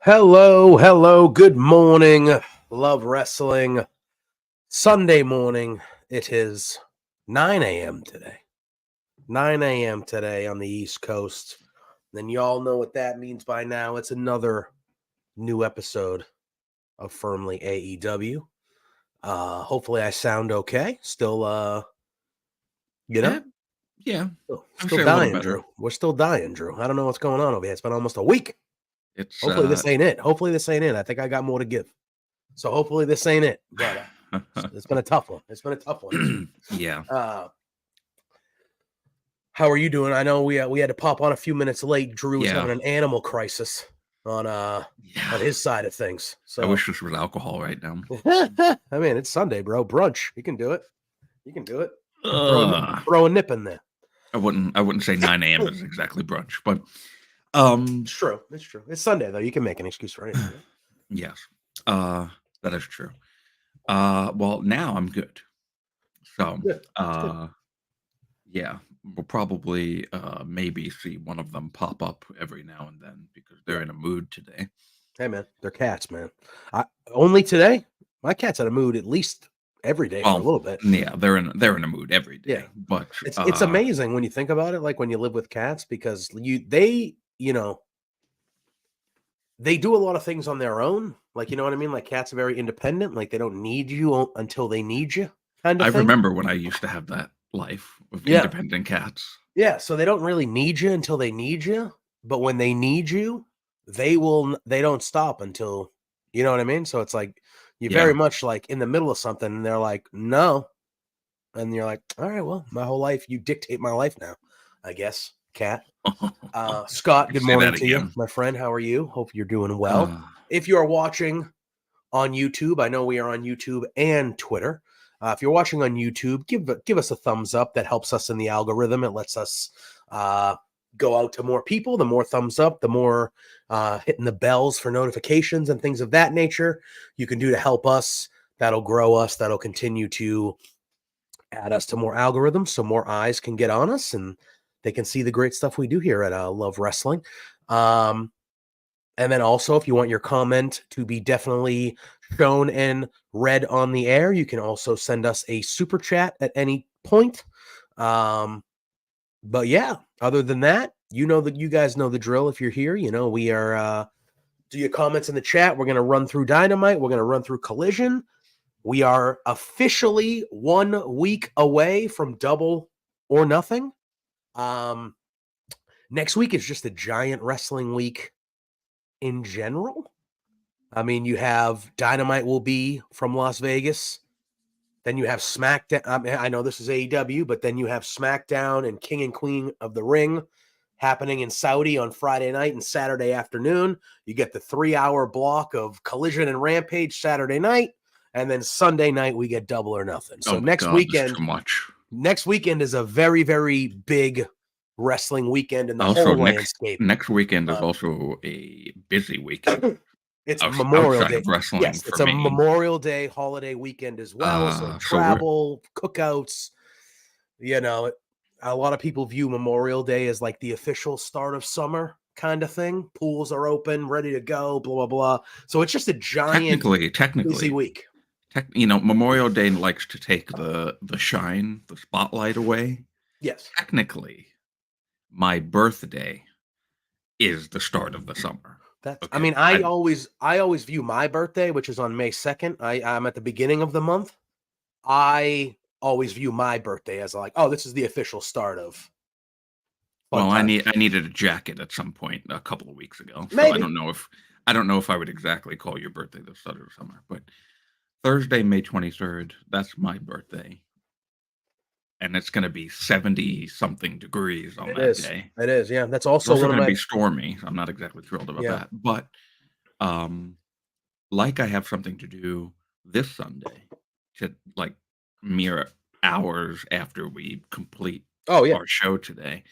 Hello, good morning, Love Wrestling. Sunday morning, it is 9 a.m. today. 9 a.m. today on the East Coast. Then y'all know what that means by now. It's another new episode of Firmly AEW. Hopefully I sound okay. Still, Yeah. Still dying, Drew. We're still dying, Drew. I don't know what's going on over here. It's been almost a week. Hopefully this ain't it. I think I got more to give. So hopefully this ain't it. But it's been a tough one. Yeah. How are you doing? I know we had to pop on a few minutes late. Drew was having an animal crisis on his side of things. So I wish this was alcohol right now. I mean, it's Sunday, bro. Brunch. You can do it. Throw a nip in there. I wouldn't say 9 a.m. is exactly brunch, but it's true. It's Sunday though. You can make an excuse for anything. Yes. That is true. Well, now I'm good. So yeah, we'll probably maybe see one of them pop up every now and then because they're in a mood today. Hey man, they're cats, man. Only today? My cat's in a mood at least every day for a little bit. Yeah, they're in a mood every day. Yeah. But it's amazing when you think about it, like when you live with cats, because they do a lot of things on their own. Like, you know what I mean? Like cats are very independent. Like they don't need you until they need you. Kind of thing. Remember when I used to have that life with independent cats. Yeah. So they don't really need you until they need you. But when they need you, they don't stop until, you know what I mean? So it's like, you're very much like in the middle of something and they're like, no. And you're like, all right, well, my whole life, you dictate my life now, I guess. Cat. Scott, good morning to you, my friend. How are you? Hope you're doing well. If you are watching on YouTube, I know we are on YouTube and Twitter. If you're watching on YouTube, give us a thumbs up. That helps us in the algorithm. It lets us go out to more people. The more thumbs up, the more hitting the bells for notifications and things of that nature you can do to help us. That'll grow us. That'll continue to add us to more algorithms so more eyes can get on us and they can see the great stuff we do here at Love Wrestling. And then also, if you want your comment to be definitely shown and read on the air, you can also send us a super chat at any point. But yeah, other than that, you guys know the drill. If you're here, we are, do your comments in the chat. We're going to run through Dynamite. We're going to run through Collision. We are officially 1 week away from Double or Nothing. Next week is just a giant wrestling week in general. I mean, you have Dynamite will be from Las Vegas. Then you have SmackDown. I know this is AEW, but then you have SmackDown and King and Queen of the Ring happening in Saudi on Friday night and Saturday afternoon. You get the 3-hour block of Collision and Rampage Saturday night. And then Sunday night, we get Double or Nothing. So next weekend is a very, very big wrestling weekend in the whole landscape. Next weekend is also a busy weekend. It's Memorial Day. Yes, it's a Memorial Day holiday weekend as well. So travel, cookouts, a lot of people view Memorial Day as like the official start of summer kind of thing. Pools are open, ready to go, blah, blah, blah. So it's just a giant busy week. Memorial Day likes to take the shine, the spotlight away. Yes. Technically, my birthday is the start of the summer. That's. Okay. I mean, I always view my birthday, which is on May 2nd. I'm at the beginning of the month. I always view my birthday as like, oh, this is the official start of. Well, I needed a jacket at some point a couple of weeks ago, so Maybe. I don't know if I would exactly call your birthday the start of the summer, but Thursday, May 23rd, that's my birthday. And it's going to be 70-something degrees on that day. It is, yeah. That's also going to be stormy. I'm not exactly thrilled about that. But like I have something to do this Sunday to like mere hours after we complete our show today.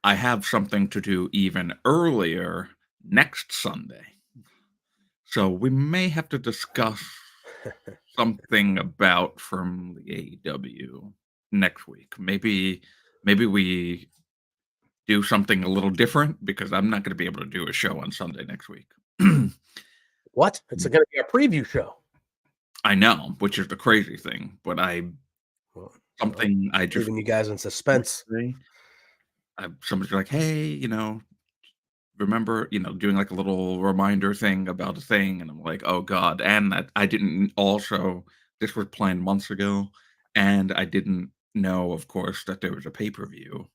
I have something to do even earlier next Sunday. So we may have to discuss something about from the AEW next week. Maybe we do something a little different because I'm not going to be able to do a show on Sunday next week. What? It's going to be a preview show. I know, which is the crazy thing, but I just leaving you guys in suspense. Somebody's like, hey, remember, doing like a little reminder thing about a thing, and I'm like, oh god, and that I didn't also this was planned months ago, and I didn't know, of course, that there was a pay-per-view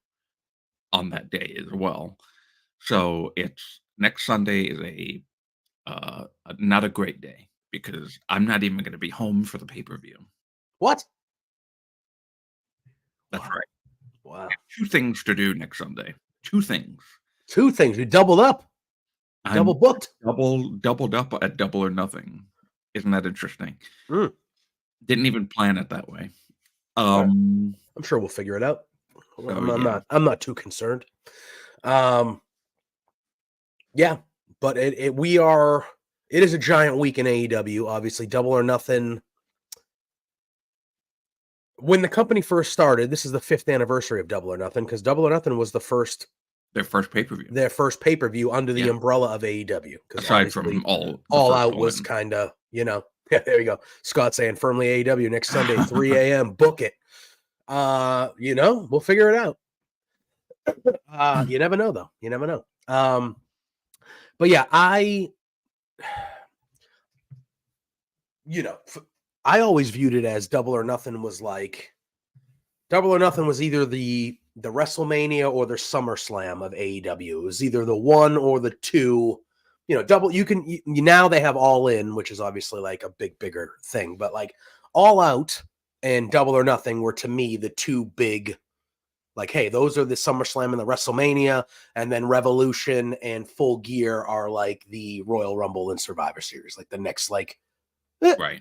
on that day as well. So it's next Sunday is not a great day because I'm not even going to be home for the pay-per-view. What? That's right. Wow. 2 things to do next Sunday. 2 things. 2 things. You doubled up. Double booked. Doubled up at Double or Nothing. Isn't that interesting? Didn't even plan it that way. I'm sure we'll figure it out. I'm not too concerned. Yeah, but it is a giant week in AEW. Obviously, Double or Nothing. When the company first started, this is the 5th anniversary of Double or Nothing because Double or Nothing was their first pay-per-view. Their first pay-per-view under the umbrella of AEW. Aside from All Out was kind of, yeah, there you go. Scott saying firmly AEW next Sunday, 3 a.m. Book it. We'll figure it out. You never know, though. You never know. But yeah, I always viewed it as Double or Nothing was either the WrestleMania or the SummerSlam of AEW. It was either the 1 or the 2. Double. Now they have All In, which is obviously like a bigger thing. But like All Out and Double or Nothing were to me the 2 big. Like, hey, those are the SummerSlam and the WrestleMania, and then Revolution and Full Gear are like the Royal Rumble and Survivor Series, like the next right,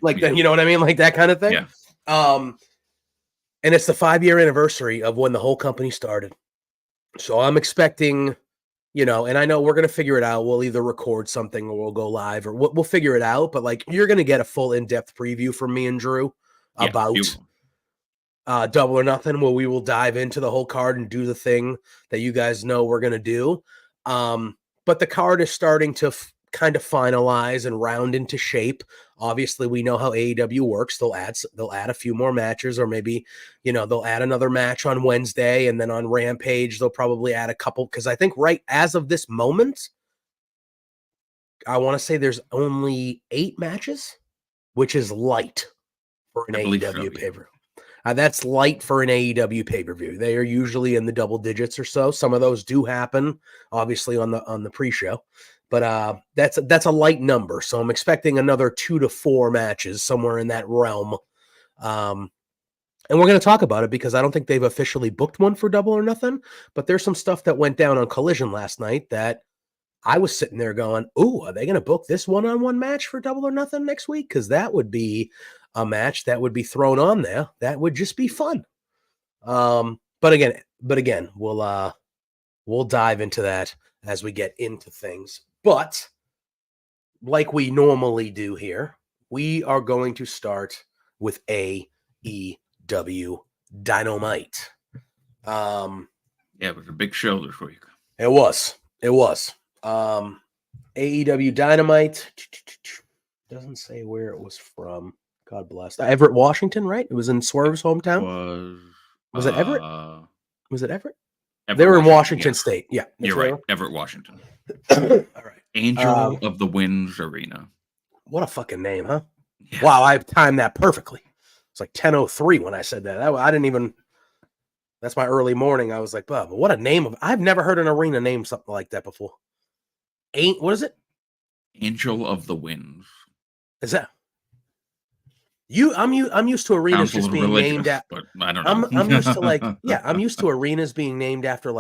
like you know what I mean, like that kind of thing. Yeah. And it's the 5-year anniversary of when the whole company started. So I'm expecting, and I know we're going to figure it out. We'll either record something or we'll go live or we'll figure it out. But like, you're going to get a full in-depth preview from me and Drew about Double or Nothing, where we will dive into the whole card and do the thing that you guys know we're going to do. But the card is starting to kind of finalize and round into shape. Obviously, we know how AEW works. They'll add a few more matches, or maybe, they'll add another match on Wednesday, and then on Rampage, they'll probably add a couple. Because I think right as of this moment, I want to say there's only 8 matches, which is light for an AEW pay-per-view. That's light for an AEW pay-per-view. They are usually in the double digits or so. Some of those do happen, obviously, on the pre-show. But that's a light number. So I'm expecting another 2 to 4 matches somewhere in that realm. And we're going to talk about it because I don't think they've officially booked one for Double or Nothing. But there's some stuff that went down on Collision last night that I was sitting there going, ooh, are they going to book this one-on-one match for Double or Nothing next week? Because that would be a match that would be thrown on there. That would just be fun. But again, we'll dive into that as we get into things. But like we normally do here, we are going to start with AEW Dynamite. It was a big show this week. It was. AEW Dynamite doesn't say where it was from. God bless. Everett, Washington, right? It was in Swerve's hometown. Was it Everett? Was it Everett? They were in Washington State. Yeah. You're right. Everett, Washington. All right. Angel of the Winds Arena. What a fucking name, huh? Yeah. Wow, I timed that perfectly. It's like 10:03 when I said that. I didn't even. That's my early morning. I was like, "But what a name of!" I've never heard an arena name something like that before. What is it? Angel of the Winds. Is that I'm used to arenas just being named after. But I don't know. I'm used to I'm used to arenas being named after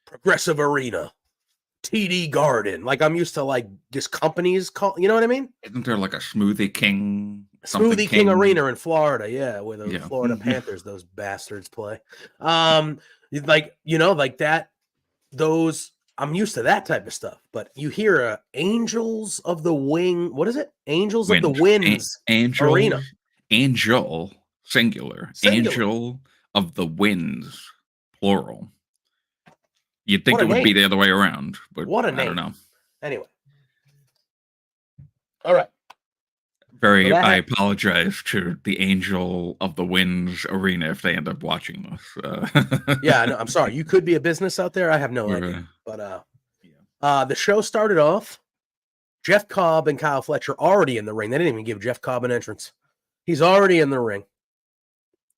Progressive Arena, TD Garden. Like I'm used to just companies call. You know what I mean? Isn't there like a Smoothie King? Smoothie King Arena in Florida, yeah, where the Florida Panthers, those bastards play. That. Those I'm used to that type of stuff. But you hear Angels of the Wing. What is it? Angels of the Winds Arena. Angel singular. Angel of the Winds plural. You'd think it would be the other way around, but what a name. I don't know. Anyway. All right. I apologize to the Angel of the Winds Arena if they end up watching this. Yeah, no, I'm sorry. You could be a business out there. I have no idea. But the show started off. Jeff Cobb and Kyle Fletcher already in the ring. They didn't even give Jeff Cobb an entrance. He's already in the ring.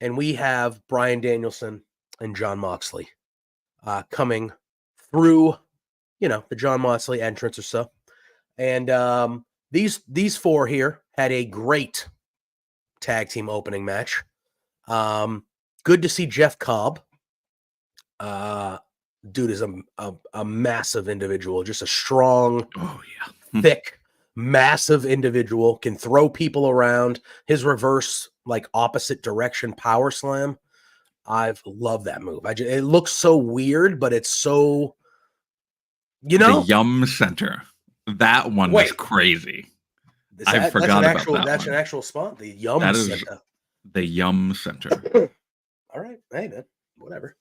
And we have Bryan Danielson and Jon Moxley coming through, the Jon Moxley entrance or so. And these four here had a great tag team opening match. Good to see Jeff Cobb. Dude is a massive individual, just a strong, thick, massive individual, can throw people around. His reverse, opposite direction power slam. I've loved that move. It looks so weird, but it's so, The Yum Center. That one was crazy. I forgot about that. That's an actual spot. The Yum Center. The Yum Center. All right. Hey, man. Whatever.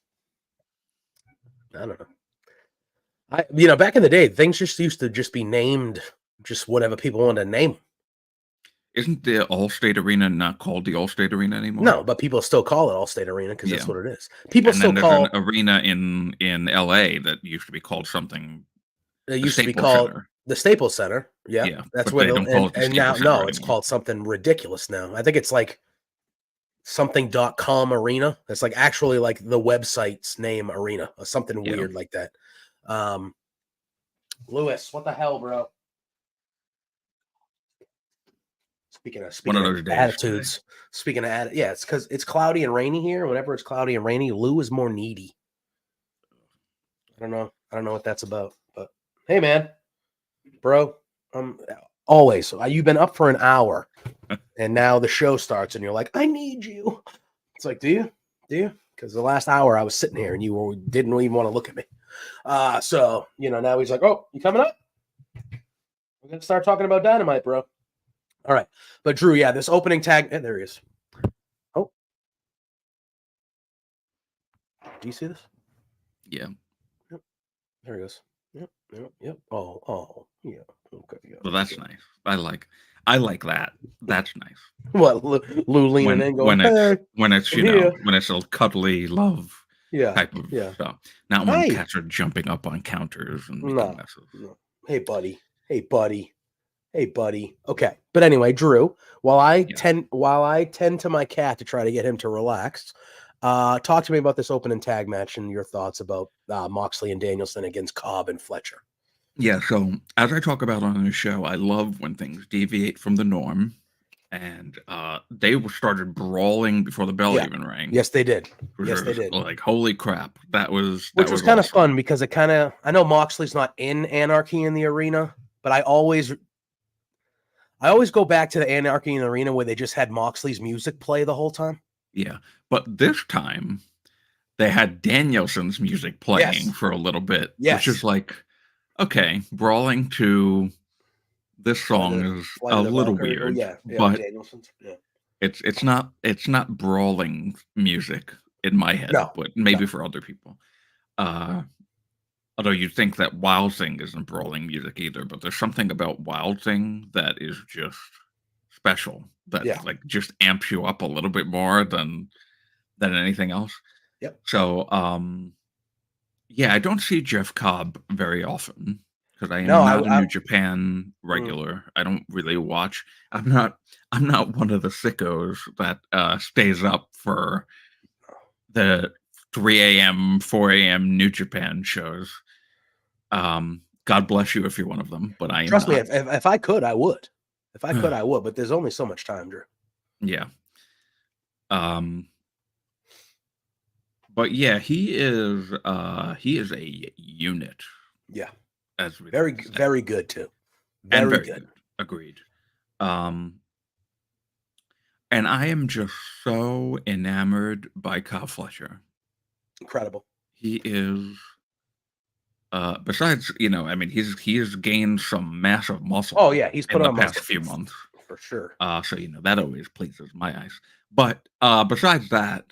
I don't know. Back in the day, things just used to just be named just whatever people wanted to name. Isn't the Allstate Arena not called the Allstate Arena anymore? No, but people still call it Allstate Arena because that's what it is. People still call an arena in LA that used to be called something. It used to be called the Staples Center. Yeah, that's where it's called something ridiculous now. I think it's like something.com arena. It's actually the website's name arena or something weird like that. Lewis, what the hell, bro? Speaking of attitudes, it's because it's cloudy and rainy here. Whenever it's cloudy and rainy, Lou is more needy. I don't know what that's about. But hey, man, bro, always. You've been up for an hour, and now the show starts, and you're like, I need you. It's like, do you? Because the last hour I was sitting here, and you didn't even want to look at me. So now he's like, oh, you coming up? We're gonna start talking about Dynamite, bro. All right. But Drew, this opening tag, there he is. Oh. Do you see this? Yeah. Yep. There he goes. Yep. Oh, yeah. Okay. Yeah. Well, that's nice. I like that. That's nice. What, Lou leaning in going, when it's a cuddly love type of stuff. Not when cats are jumping up on counters and making messes. No. Hey, buddy. Okay. But anyway, Drew, while I tend to my cat to try to get him to relax, talk to me about this opening tag match and your thoughts about Moxley and Danielson against Cobb and Fletcher. Yeah, so as I talk about on the show, I love when things deviate from the norm. And they started brawling before the bell even rang. Yes, they did. They did. Like, holy crap. Which was kind of fun because I know Moxley's not in Anarchy in the Arena, but I always go back to the Anarchy in the Arena where they just had Moxley's music play the whole time. Yeah, but this time they had Danielson's music playing for a little bit, which is like, okay, brawling to this song is a little weird, but it's not brawling music in my head, but maybe for other people. Although you'd think that Wild Thing isn't brawling music either, but there's something about Wild Thing that is just special, that just amps you up a little bit more than anything else. Yep. So, yeah, I don't see Jeff Cobb very often because I am not a New Japan regular. I don't really watch. I'm not one of the sickos that stays up for the 3 a.m., 4 a.m. New Japan shows. God bless you if you're one of them, but I am Trust not. me, if I could, I would. If I could, I would, but there's only so much time, Drew. Yeah. But yeah, he is a unit. Yeah. As we very good too. Very good. Agreed. And I am just so enamored by Kyle Fletcher. Incredible. He is besides, he has gained some massive muscle. Oh yeah, he's put in on the past few months. For sure. So that always pleases my eyes. But besides that,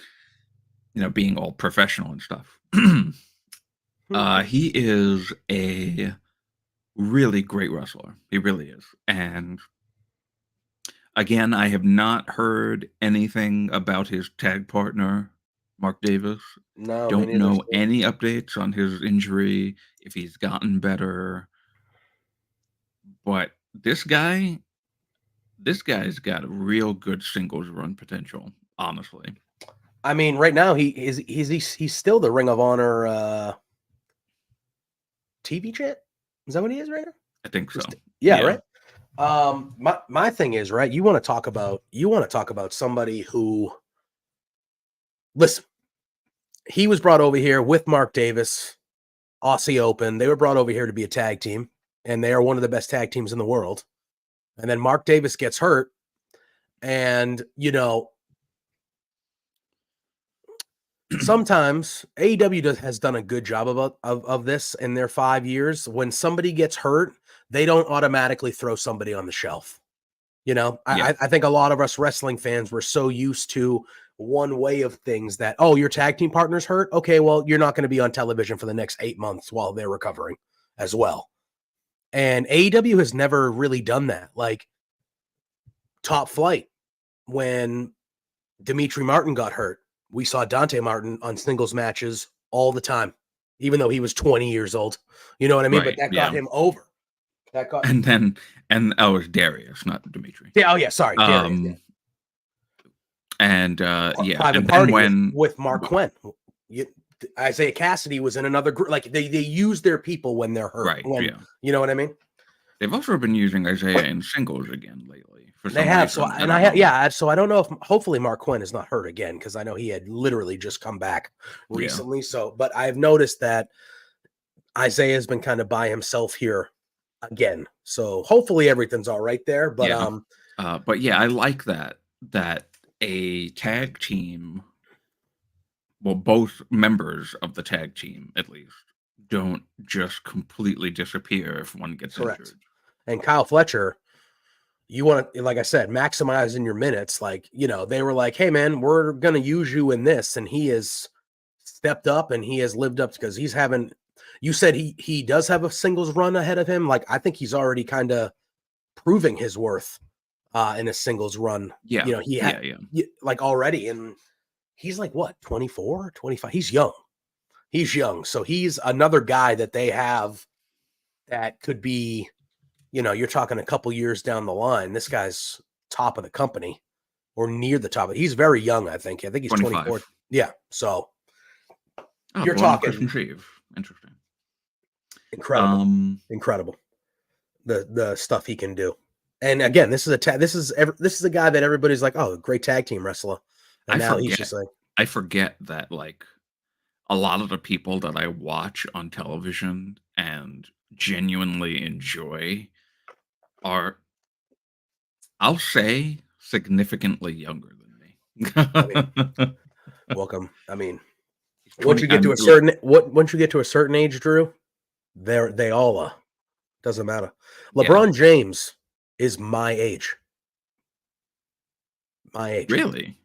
being all professional and stuff, he is a really great wrestler. He really is. And again, I have not heard anything about his tag partner, Mark Davis. No, don't know any updates on his injury, if he's gotten better. But this guy's got a real good singles run potential, honestly. I mean, right now he's still the Ring of Honor TV champ. Is that what he is right now? I think so. Yeah, right. My thing is, right, you want to talk about somebody who, listen, he was brought over here with Mark Davis, Aussie Open. They were brought over here to be a tag team, and they are one of the best tag teams in the world. And then Mark Davis gets hurt, and sometimes AEW has done a good job of this in their 5 years. When somebody gets hurt, they don't automatically throw somebody on the shelf. I think a lot of us wrestling fans were so used to one way of things that, oh, your tag team partner's hurt. Okay, well, you're not going to be on television for the next 8 months while they're recovering as well. And AEW has never really done that. Like Top Flight, when Dimitri Martin got hurt, we saw Dante Martin on singles matches all the time, even though he was 20 years old. You know what I mean? Right, but that got him over. And it was Darius, not Dimitri. Yeah. Oh yeah. Sorry. Darius. Yeah. And Private Party with Mark Quinn. Isaiah Cassidy was in another group. Like they use their people when they're hurt. Right. You know what I mean? They've also been using Isaiah in singles again lately. They have. So I don't know if hopefully Mark Quinn is not hurt again, because I know he had literally just come back recently. Yeah. So, but I've noticed that Isaiah has been kind of by himself here again. So hopefully everything's all right there. But I like that a tag team, well, both members of the tag team at least, don't just completely disappear if one gets injured. And Kyle Fletcher, you want to, like I said, maximizing your minutes. Like, they were like, hey man, we're going to use you in this. And he has stepped up and he has lived up, because he's having, you said he does have a singles run ahead of him. Like, I think he's already kind of proving his worth in a singles run. Yeah. Like already. And he's like, what, 24, 25? He's young. So he's another guy that they have that could be, you're talking a couple years down the line. This guy's top of the company or near the top. He's very young, I think. I think he's 24. Yeah. So you're talking. Christmas Eve. Interesting. Incredible. The stuff he can do. And again, this is a guy that everybody's like, oh, great tag team wrestler. And he's just like, I forget that, like, a lot of the people that I watch on television and genuinely enjoy are, I'll say, significantly younger than me. Welcome. I mean, once you get to a certain age, Drew, they all doesn't matter. LeBron James is my age. Really?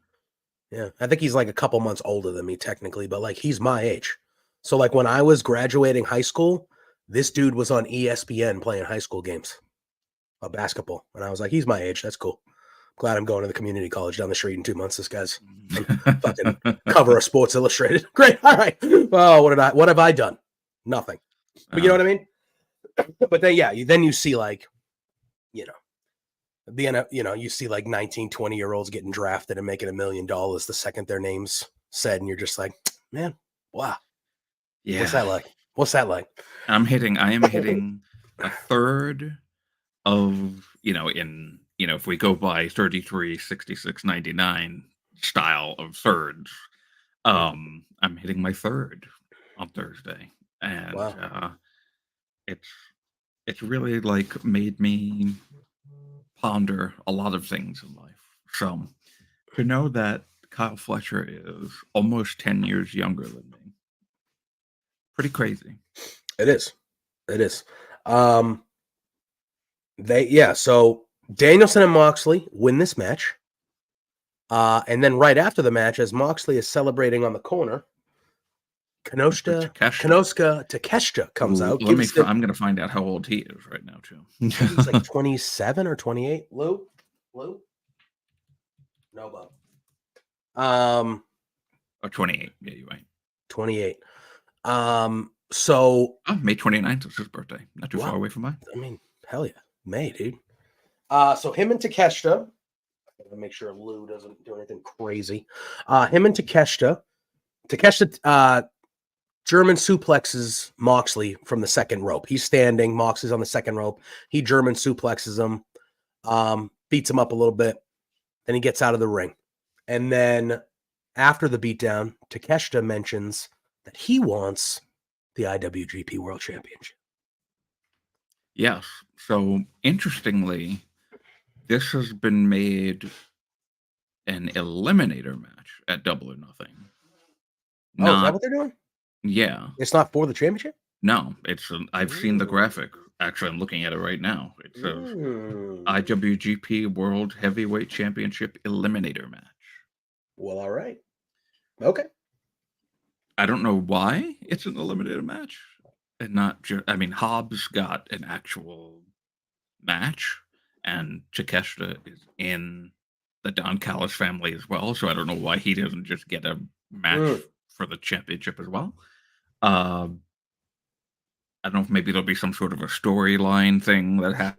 Yeah, I think he's like a couple months older than me technically, but like he's my age. So like when I was graduating high school, this dude was on ESPN playing high school games of basketball. And I was like, he's my age. That's cool. Glad I'm going to the community college down the street in 2 months. This guy's fucking cover of Sports Illustrated. Great. All right. Well, what have I done? Nothing. But you know what I mean? But then, then you see like, you see like 19, 20-year-olds getting drafted and making $1 million the second their name's said. And you're just like, man, wow. Yeah. What's that like? I am hitting a third of, if we go by 33, 66, 99 style of thirds, I'm hitting my third on Thursday. And wow. It's really like made me ponder a lot of things in life. So to know that Kyle Fletcher is almost 10 years younger than me, pretty crazy. It is. So Danielson and Moxley win this match. And then right after the match, as Moxley is celebrating on the corner, Konosuke Takeshita comes out. I'm going to find out how old he is right now, too. He's like 27 or 28. Lou? No, Bob. Or 28. Yeah, you're right. 28. So May 29th is his birthday. Not too far away from mine. I mean, hell yeah. May, dude. So him and Takeshita. I gotta make sure Lou doesn't do anything crazy. Him and Takeshita. German suplexes Moxley from the second rope. He's standing. Moxley's on the second rope. He German suplexes him, beats him up a little bit. Then he gets out of the ring. And then after the beatdown, Takeshita mentions that he wants the IWGP World Championship. Yes. So interestingly, this has been made an eliminator match at Double or Nothing. Is that what they're doing? Yeah. It's not for the championship? No, it's I've seen the graphic. Actually, I'm looking at it right now. It says IWGP World Heavyweight Championship Eliminator match. Well, all right. Okay. I don't know why it's an eliminator match. And not just, Hobbs got an actual match, and Takeshita is in the Don Callis family as well. So I don't know why he doesn't just get a match for the championship as well. I don't know if maybe there'll be some sort of a storyline thing that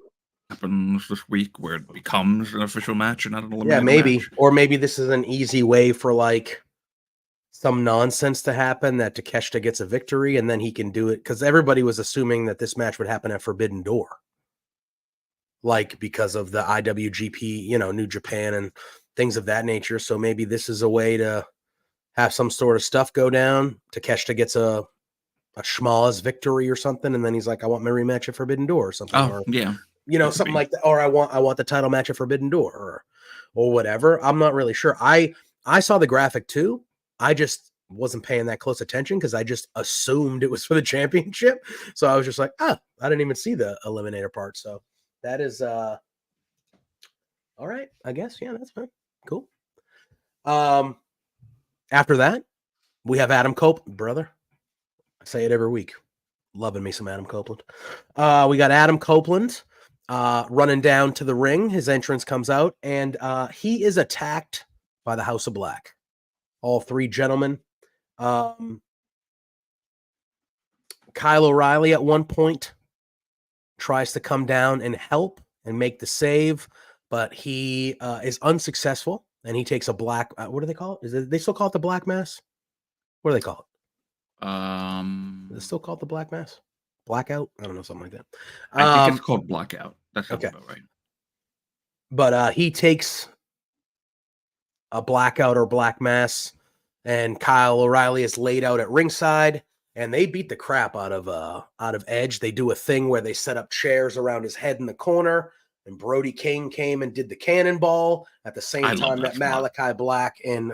happens this week where it becomes an official match and not an eliminator match. Yeah, maybe. Or maybe this is an easy way for like some nonsense to happen that Takeshita gets a victory and then he can do it. Because everybody was assuming that this match would happen at Forbidden Door. Like because of the IWGP, New Japan and things of that nature. So maybe this is a way to have some sort of stuff go down. Takeshita gets a schmaz victory or something, and then he's like, I want my rematch at Forbidden Door or something. Oh, yeah. Something like that. Or I want the title match at Forbidden Door or whatever. I'm not really sure. I saw the graphic too. I just wasn't paying that close attention because I just assumed it was for the championship. So I was just like, I didn't even see the eliminator part. So that is all right, I guess. Yeah, that's fine. Cool. After that, we have Adam Copeland, brother. I say it every week. Loving me some Adam Copeland. We got Adam Copeland running down to the ring. His entrance comes out, and he is attacked by the House of Black. All three gentlemen. Kyle O'Reilly at one point tries to come down and help and make the save, but he is unsuccessful, and he takes a black. What do they call it? They still call it the Black Mass? What do they call it? Is it still called the Black Mass? Blackout? I don't know, something like that. I think it's called Blackout. That's okay. About right. But he takes a blackout or Black Mass, and Kyle O'Reilly is laid out at ringside, and they beat the crap out of Edge. They do a thing where they set up chairs around his head in the corner, and Brody King came and did the cannonball at the same time that Malachi Black and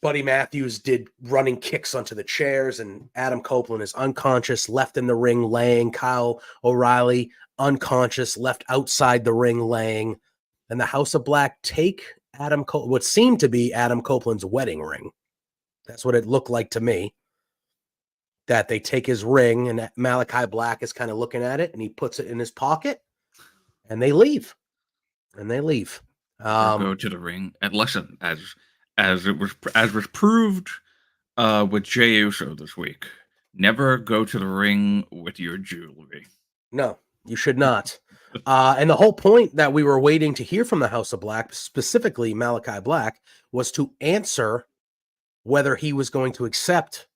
Buddy Matthews did running kicks onto the chairs, and Adam Copeland is unconscious, left in the ring laying. Kyle O'Reilly unconscious, left outside the ring laying. And the House of Black take what seemed to be Adam Copeland's wedding ring. That's what it looked like to me. That they take his ring, and Malachi Black is kind of looking at it, and he puts it in his pocket, and they leave. and they leave. Go to the ring and listen, as was proved with Jey Uso this week. Never go to the ring with your jewelry. No, you should not. And the whole point that we were waiting to hear from the House of Black, specifically Malachi Black, was to answer whether he was going to accept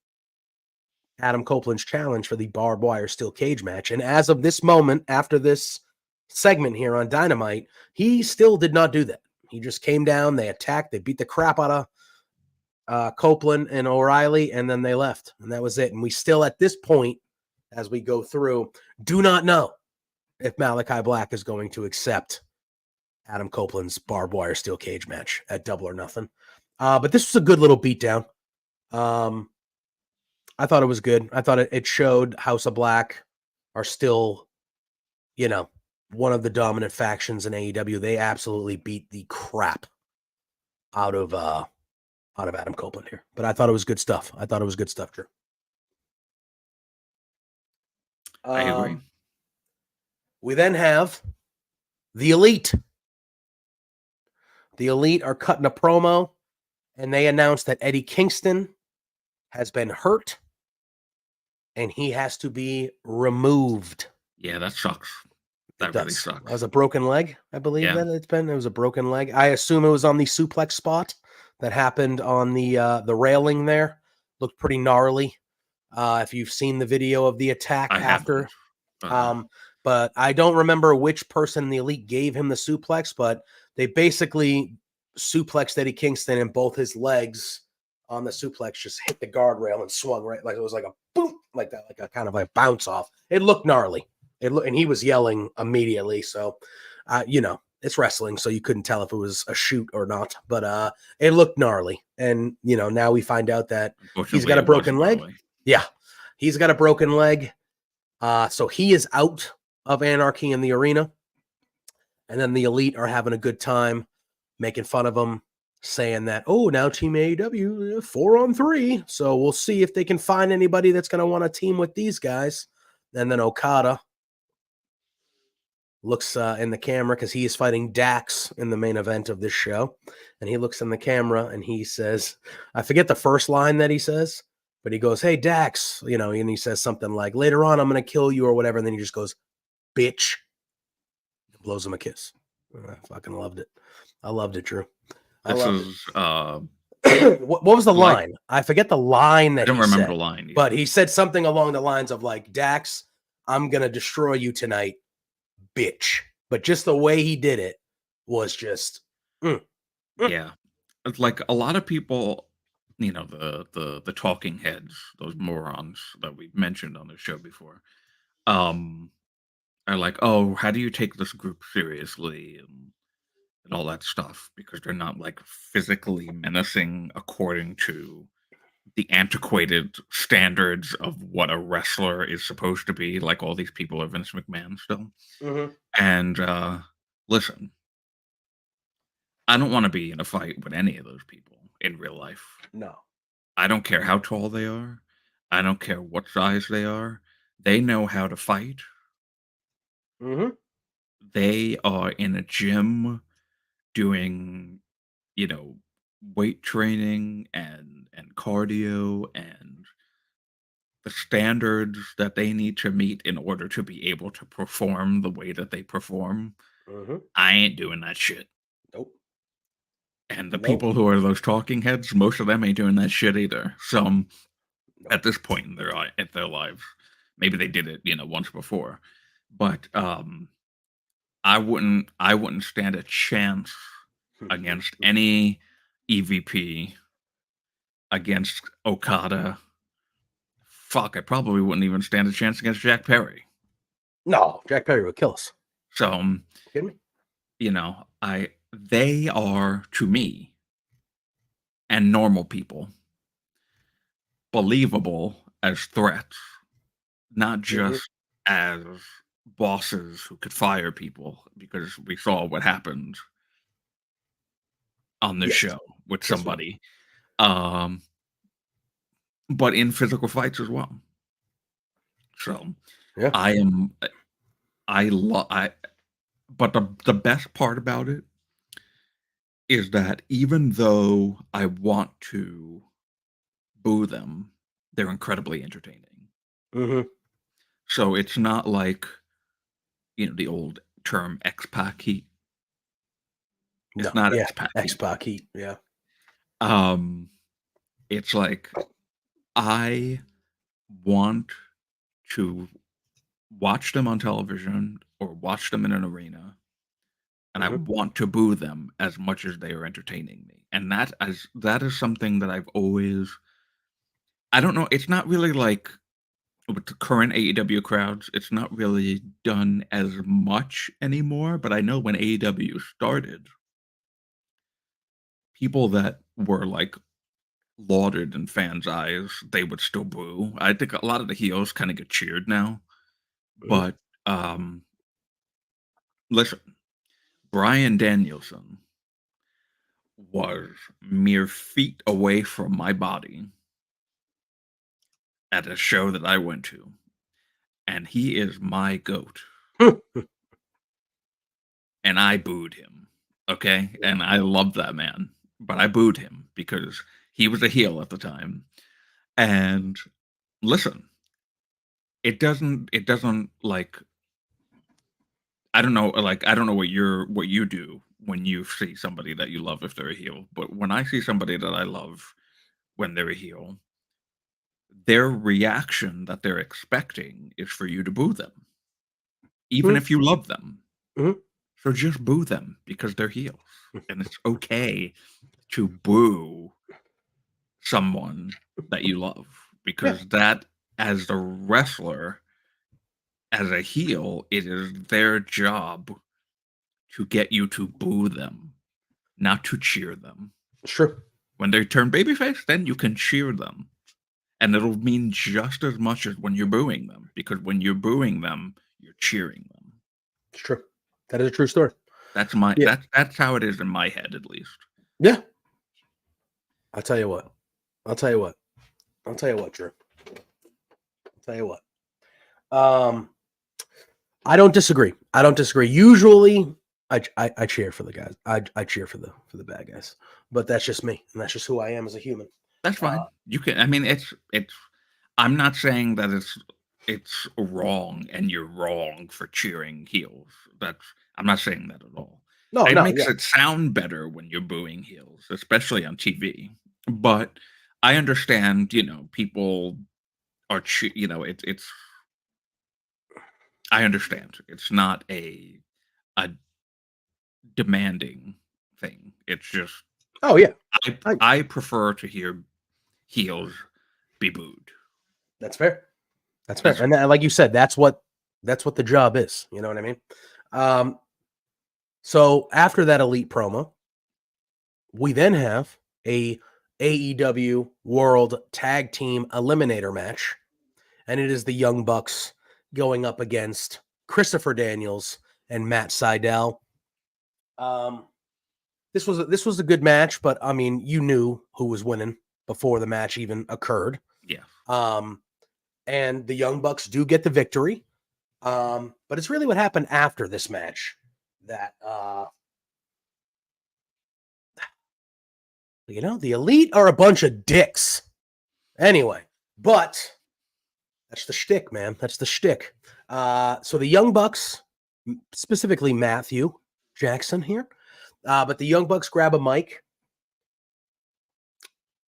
Adam Copeland's challenge for the barbed wire steel cage match. And as of this moment, after this segment here on Dynamite, he still did not do that. He just came down, they attacked, they beat the crap out of Copeland and O'Reilly, and then they left. And that was it. And we still, at this point, as we go through, do not know if Malachi Black is going to accept Adam Copeland's barbed wire steel cage match at Double or Nothing. But this was a good little beatdown. I thought it was good. I thought it showed House of Black are still, one of the dominant factions in AEW. They absolutely beat the crap out of Adam Copeland here. But I thought it was good stuff. Drew. I agree. We then have the Elite. The Elite are cutting a promo, and they announced that Eddie Kingston has been hurt, and he has to be removed. Yeah, that sucks. That really sucks. It was a broken leg, I believe that it was a broken leg. I assume it was on the suplex spot that happened on the railing there. Looked pretty gnarly. If you've seen the video of the attack after. But I don't remember which person in the Elite gave him the suplex, but they basically suplexed Eddie Kingston, and both his legs on the suplex just hit the guardrail and swung right, like it was like a boom, like that, like a kind of like bounce off. It looked gnarly. And he was yelling immediately. So, it's wrestling, so you couldn't tell if it was a shoot or not. But it looked gnarly. And now we find out that he's got a broken leg. Yeah, he's got a broken leg. So he is out of Anarchy in the Arena. And then the Elite are having a good time, making fun of him, saying that, now Team AEW 4-on-3. So we'll see if they can find anybody that's going to want to team with these guys. And then Okada looks in the camera because he is fighting Dax in the main event of this show. And he looks in the camera and he says, I forget the first line that he says, but he goes, hey, Dax, and he says something like, later on, I'm going to kill you or whatever. And then he just goes, bitch. Blows him a kiss. I fucking loved it. I loved it, Drew. What was the line? I forget the line that I don't remember the line either. But he said something along the lines of like, Dax, I'm going to destroy you tonight, bitch. But just the way he did it was just Yeah. It's like a lot of people, the talking heads, those morons that we've mentioned on the show before, are like, oh, how do you take this group seriously and all that stuff? Because they're not like physically menacing according to the antiquated standards of what a wrestler is supposed to be. Like all these people are Vince McMahon still. Mm-hmm. And listen, I don't want to be in a fight with any of those people in real life. No. I don't care how tall they are. I don't care what size they are. They know how to fight. Mm-hmm. They are in a gym doing, weight training and cardio and the standards that they need to meet in order to be able to perform the way that they perform. Mm-hmm. I ain't doing that shit. Nope. And the people who are those talking heads, most of them ain't doing that shit either. So at this point in their lives, maybe they did it, once before, but I wouldn't stand a chance against any EVP, against Okada. Fuck, I probably wouldn't even stand a chance against Jack Perry. No, Jack Perry would kill us. So, kidding me? They are, to me, and normal people, believable as threats, not just as bosses who could fire people, because we saw what happened on this show with somebody. But in physical fights as well. So I But the best part about it is that even though I want to boo them, they're incredibly entertaining. Mm-hmm. So it's not like, the old term X-Pac heat. It's No, not yeah, X-Pac heat. X-Pac heat, yeah. It's like I want to watch them on television or watch them in an arena, and I want to boo them as much as they are entertaining me. And that is something that I've always I don't know, it's not really like with the current AEW crowds, it's not really done as much anymore, but I know when AEW started, people that were, like, lauded in fans' eyes, they would still boo. I think a lot of the heels kinda get cheered now, but, listen, Bryan Danielson was mere feet away from my body at a show that I went to, and he is my GOAT. And I booed him, okay? And I love that man, but I booed him because he was a heel at the time. And listen, it doesn't like I don't know, like I don't know what you do when you see somebody that you love if they're a heel, but when I see somebody that I love when they're a heel, their reaction that they're expecting is for you to boo them, even if you love them. Mm-hmm. So just boo them because they're heels. And it's okay to boo someone that you love because that, as the wrestler, as a heel, it is their job to get you to boo them, not to cheer them. Sure. When they turn babyface, then you can cheer them. And it'll mean just as much as when you're booing them, because when you're booing them, you're cheering them. It's true. That is a true story. That's that's how it is in my head, at least. Yeah. I'll tell you what, Drew. I'll tell you what. I don't disagree. Usually I cheer for the guys. I cheer for the bad guys. But that's just me, and that's just who I am as a human. That's fine. You can I mean it's I'm not saying that it's wrong and you're wrong for cheering heels. I'm not saying that at all. It makes it sound better when you're booing heels, especially on TV. But I understand, people are it's I understand. It's not a demanding thing. It's just I prefer to hear heels be booed. That's fair. That's fair. And like you said, that's what the job is. You know what I mean? So after that Elite promo, we then have a AEW World Tag Team Eliminator match, and it is the Young Bucks going up against Christopher Daniels and Matt Sydal. This was a good match, but I mean, you knew who was winning before the match even occurred. Yeah. And the Young Bucks do get the victory. But it's really what happened after this match that the Elite are a bunch of dicks. Anyway, but that's the shtick, man. That's the shtick. So the Young Bucks, specifically Matthew Jackson here, but the Young Bucks grab a mic.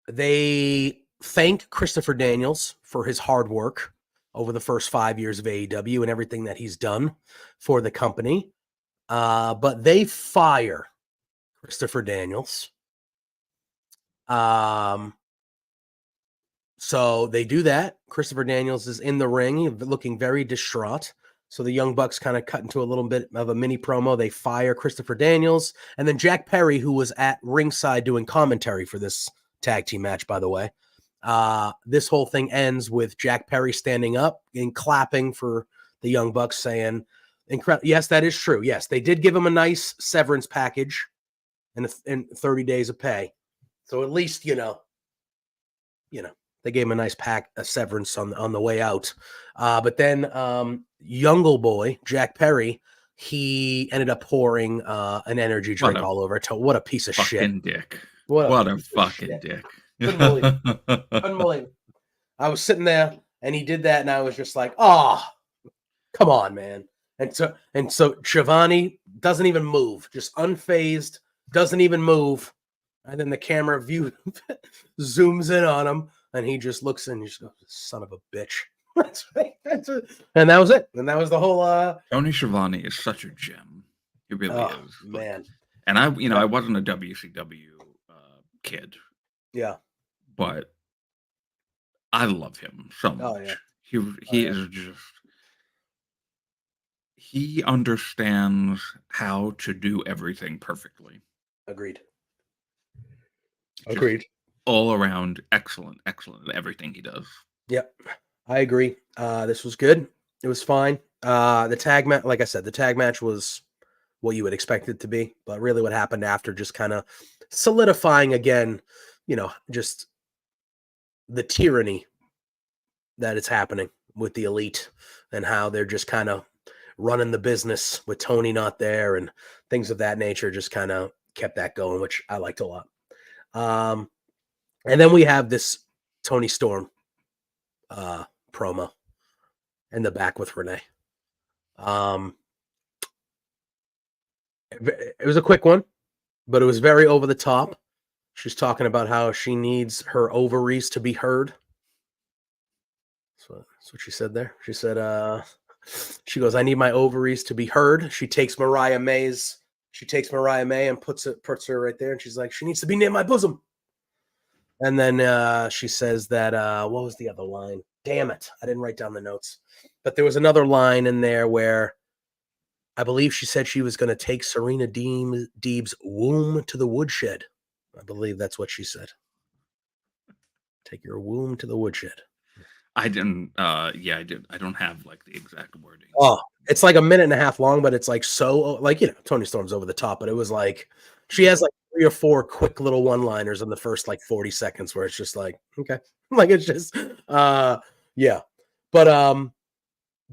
They thank Christopher Daniels for his hard work over the first 5 years of AEW and everything that he's done for the company. But they fire Christopher Daniels. So they do that. Christopher Daniels is in the ring looking very distraught. So the Young Bucks kind of cut into a little bit of a mini promo. They fire Christopher Daniels. And then Jack Perry, who was at ringside doing commentary for this tag team match, by the way. This whole thing ends with Jack Perry standing up and clapping for the Young Bucks, saying, "Incredible! Yes, that is true. Yes, they did give him a nice severance package and 30 days of pay. So at least they gave him a nice a severance on the way out. But then Youngle Boy Jack Perry, he ended up pouring an energy drink all over it. What a piece of shit. Dick. What a fucking dick. Unbelievable. I was sitting there and he did that and I was just like, oh, come on, man. And so Shivani doesn't even move, just unfazed, doesn't even move. And then the camera view zooms in on him and he just looks and he just goes, son of a bitch. And that was it. And that was the whole Tony Schiavone is such a gem. He really is. Man. And I wasn't a WCW kid. Yeah. But I love him so much. Oh, yeah. He is just, he understands how to do everything perfectly. Agreed. All around excellent at everything he does. Yep. I agree. This was good. It was fine. The tag match, like I said, the tag match was what you would expect it to be, but really what happened after just kind of solidifying again, just the tyranny that is happening with the Elite and how they're just kind of running the business with Tony not there and things of that nature, just kind of kept that going, which I liked a lot. And then we have this Tony Storm promo in the back with Renee. It was a quick one, but it was very over the top. She's talking about how she needs her ovaries to be heard. That's what she said there. She said, she goes, I need my ovaries to be heard. She takes Mariah May and puts her right there. And she's like, she needs to be near my bosom. And then she says that, what was the other line? Damn it. I didn't write down the notes. But there was another line in there where I believe she said she was going to take Serena Deeb's womb to the woodshed. I believe that's what she said. Take your womb to the woodshed. I didn't. I did. I don't have like the exact wording. Oh, it's like a minute and a half long, but it's like so like Tony Storm's over the top, but it was like she has like 3 or 4 quick little one-liners in the first like 40 seconds where it's just like okay, like it's just yeah, but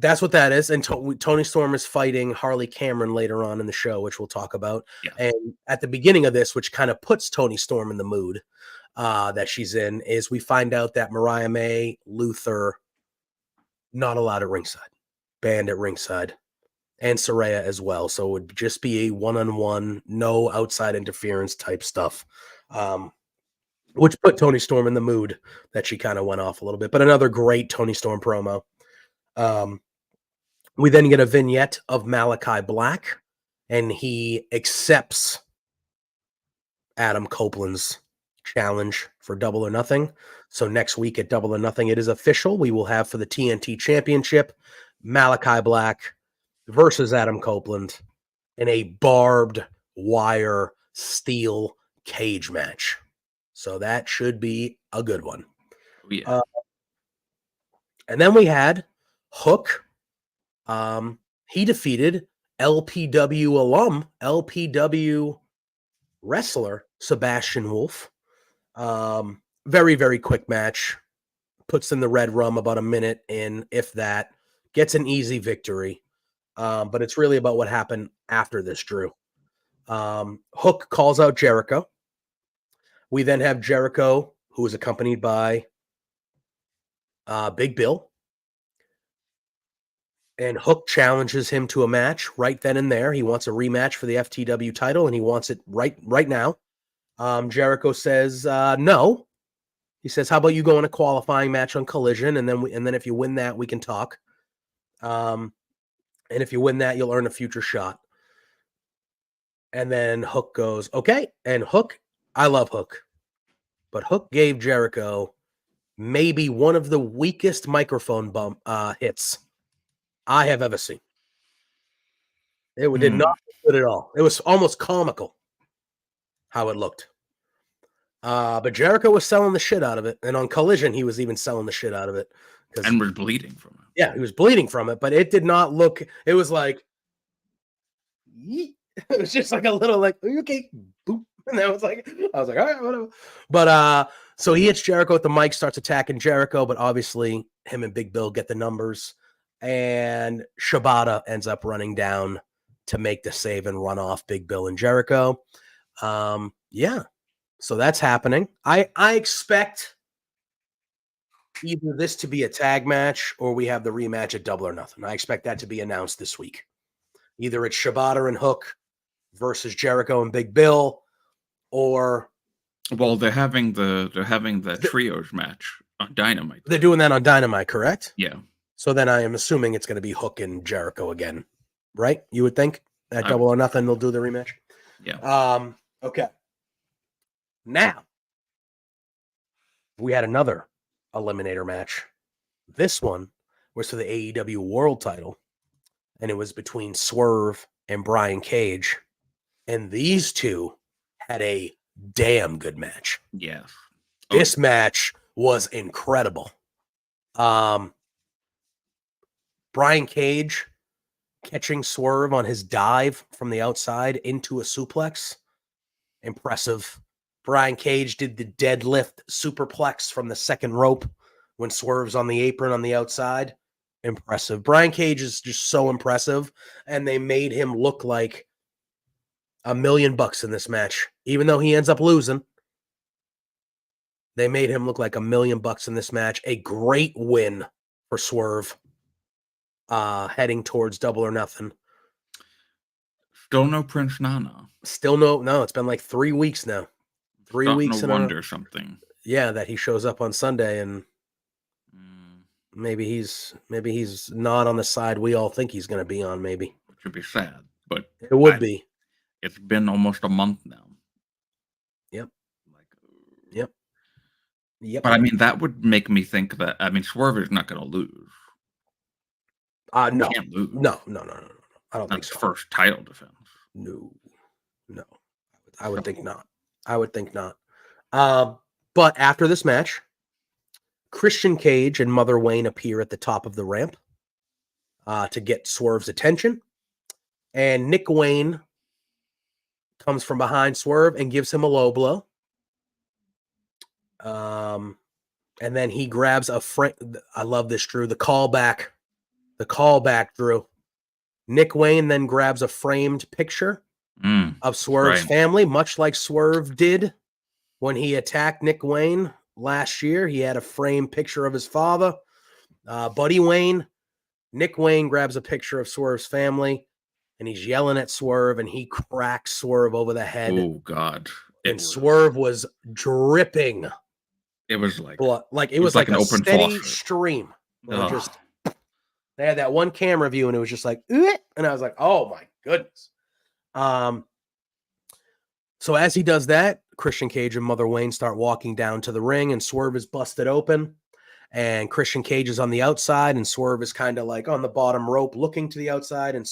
that's what that is. And Tony Storm is fighting Harley Cameron later on in the show, which we'll talk about. Yeah. And at the beginning of this, which kind of puts Tony Storm in the mood that she's in, is we find out that Mariah May, Luther, not allowed at ringside, banned at ringside, and Saraya as well. So it would just be a one-on-one, no outside interference type stuff, which put Tony Storm in the mood that she kind of went off a little bit. But another great Tony Storm promo. We then get a vignette of Malachi Black, and he accepts Adam Copeland's challenge for Double or Nothing. So next week at Double or Nothing, it is official. We will have for the TNT Championship, Malachi Black versus Adam Copeland in a barbed wire steel cage match. So that should be a good one. Yeah. And then we had Hook. He defeated LPW alum, LPW wrestler, Sebastian Wolf. Very, very quick match. Puts in the red rum about a minute in, if that. Gets an easy victory. But it's really about what happened after this, Drew. Hook calls out Jericho. We then have Jericho, who is accompanied by Big Bill. And Hook challenges him to a match right then and there. He wants a rematch for the FTW title, and he wants it right now. Jericho says no. He says, "How about you go in a qualifying match on Collision, and then if you win that, we can talk. And if you win that, you'll earn a future shot." And then Hook goes, "Okay." And Hook, I love Hook, but Hook gave Jericho maybe one of the weakest microphone hits I have ever seen. It did not look good at all. It was almost comical how it looked. But Jericho was selling the shit out of it. And on Collision, he was even selling the shit out of it. And was bleeding from it. Yeah, he was bleeding from it, but it did not look, it was like, yeet. It was just like a little like, okay, boop. And I was like, all right, whatever. But so he hits Jericho with the mic, starts attacking Jericho, but obviously him and Big Bill get the numbers. And Shibata ends up running down to make the save and run off Big Bill and Jericho. Yeah, so that's happening. I expect either this to be a tag match or we have the rematch at Double or Nothing. I expect that to be announced this week. Either it's Shibata and Hook versus Jericho and Big Bill, or they're having the trios match on Dynamite. They're doing that on Dynamite, correct? Yeah. So then I am assuming it's going to be Hook and Jericho again, right? You would think at Double or Nothing they'll do the rematch. Yeah. Okay. Now we had another eliminator match. This one was for the AEW World Title, and it was between Swerve and Brian Cage, and these two had a damn good match. Yes. This match was incredible. Brian Cage catching Swerve on his dive from the outside into a suplex. Impressive. Brian Cage did the deadlift superplex from the second rope when Swerve's on the apron on the outside. Impressive. Brian Cage is just so impressive, and they made him look like $1 million in this match. Even though he ends up losing, they made him look like $1 million in this match. A great win for Swerve, heading towards Double or Nothing. Still no Prince Nana. Still no. It's been like 3 weeks now. 3 weeks. To wonder something. Yeah, that he shows up on Sunday and maybe he's not on the side we all think he's going to be on. Maybe, which would be sad, but it would be. It's been almost a month now. Yep. But I mean, that would make me think that Swerve is not going to lose. No, can't lose. No. I don't think so. First title defense. No. I would think not. But after this match, Christian Cage and Mother Wayne appear at the top of the ramp to get Swerve's attention, and Nick Wayne comes from behind Swerve and gives him a low blow. And then he grabs a frame. I love this, Drew. The callback, Drew. Nick Wayne then grabs a framed picture of Swerve's family, much like Swerve did when he attacked Nick Wayne last year. He had a framed picture of his father, Buddy Wayne. Nick Wayne grabs a picture of Swerve's family, and he's yelling at Swerve, and he cracks Swerve over the head. Oh, God. Swerve was dripping. It was like blood. It was like an a open steady faucet. stream. They had that one camera view, and it was just like, and I was like, oh my goodness. So as he does that, Christian Cage and Mother Wayne start walking down to the ring, and Swerve is busted open, and Christian Cage is on the outside, and Swerve is kind of like on the bottom rope looking to the outside, and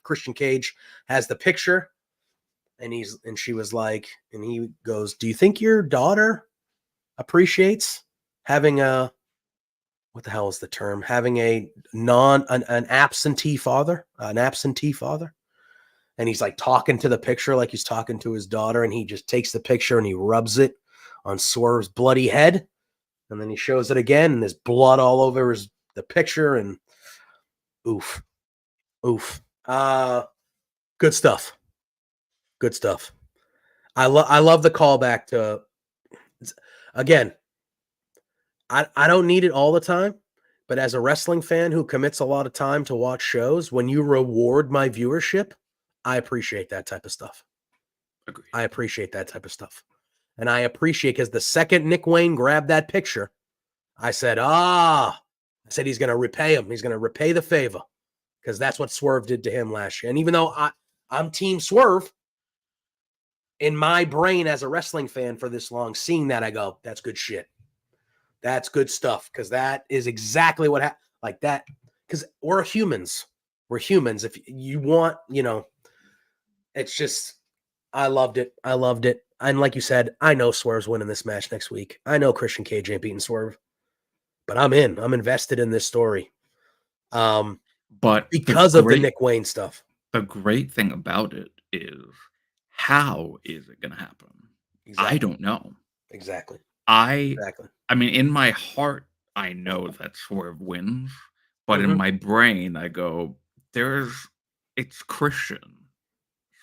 Christian Cage has the picture, and she was like, and he goes, do you think your daughter appreciates having what the hell is the term? Having an absentee father, And he's like talking to the picture like he's talking to his daughter, and he just takes the picture and he rubs it on Swerve's bloody head. And then he shows it again, and there's blood all over the picture, and oof. Good stuff. I love the callback to, again, I don't need it all the time, but as a wrestling fan who commits a lot of time to watch shows, when you reward my viewership, I appreciate that type of stuff. Agreed. I appreciate that type of stuff. And I appreciate, because the second Nick Wayne grabbed that picture, I said he's going to repay him. He's going to repay the favor, because that's what Swerve did to him last year. And even though I'm Team Swerve, in my brain as a wrestling fan for this long, seeing that, I go, that's good shit. That's good stuff, because that is exactly what happened. Like that, because we're humans. If you want, it's just, I loved it. And like you said, I know Swerve's winning this match next week. I know Christian Cage ain't beating Swerve, but I'm invested in this story. But because of the Nick Wayne stuff. The great thing about it is, how is it going to happen? Exactly. I don't know. Exactly. I mean, in my heart, I know that Swerve wins, but in my brain, I go, it's Christian,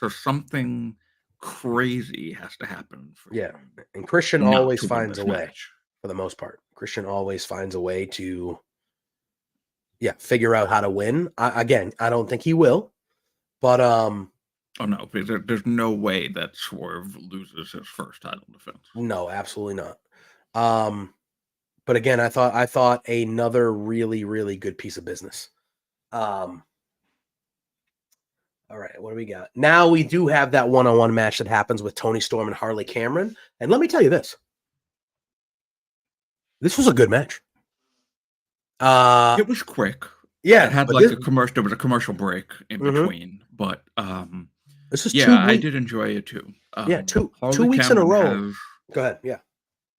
so something crazy has to happen for and Christian always finds a way for the most part. Christian always finds a way to figure out how to win. I don't think he will, but oh no, there's no way that Swerve loses his first title defense. No, absolutely not. But again, I thought another really, really good piece of business. All right, what do we got? Now we do have that one-on-one match that happens with Toni Storm and Harley Cameron. And let me tell you this. This was a good match. It was quick. Yeah. It had like a commercial. There was a commercial break in between. But this is I did enjoy it too. 2 weeks in a row. Go ahead. Yeah.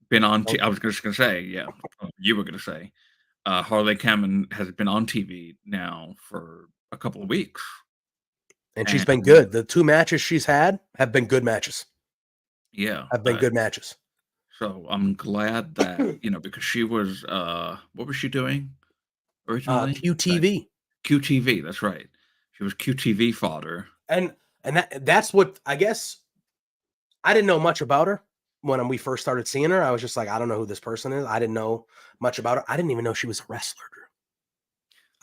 Been on I was just gonna say, you were gonna say. Harley Cameron has been on TV now for a couple of weeks. And she's been good. The 2 matches she's had have been good matches. Yeah. Have been good matches. So I'm glad that, because she was, what was she doing originally? QTV. QTV, that's right. She was QTV fodder. And that's what, I guess, I didn't know much about her when we first started seeing her. I was just like, I don't know who this person is. I didn't know much about her. I didn't even know she was a wrestler.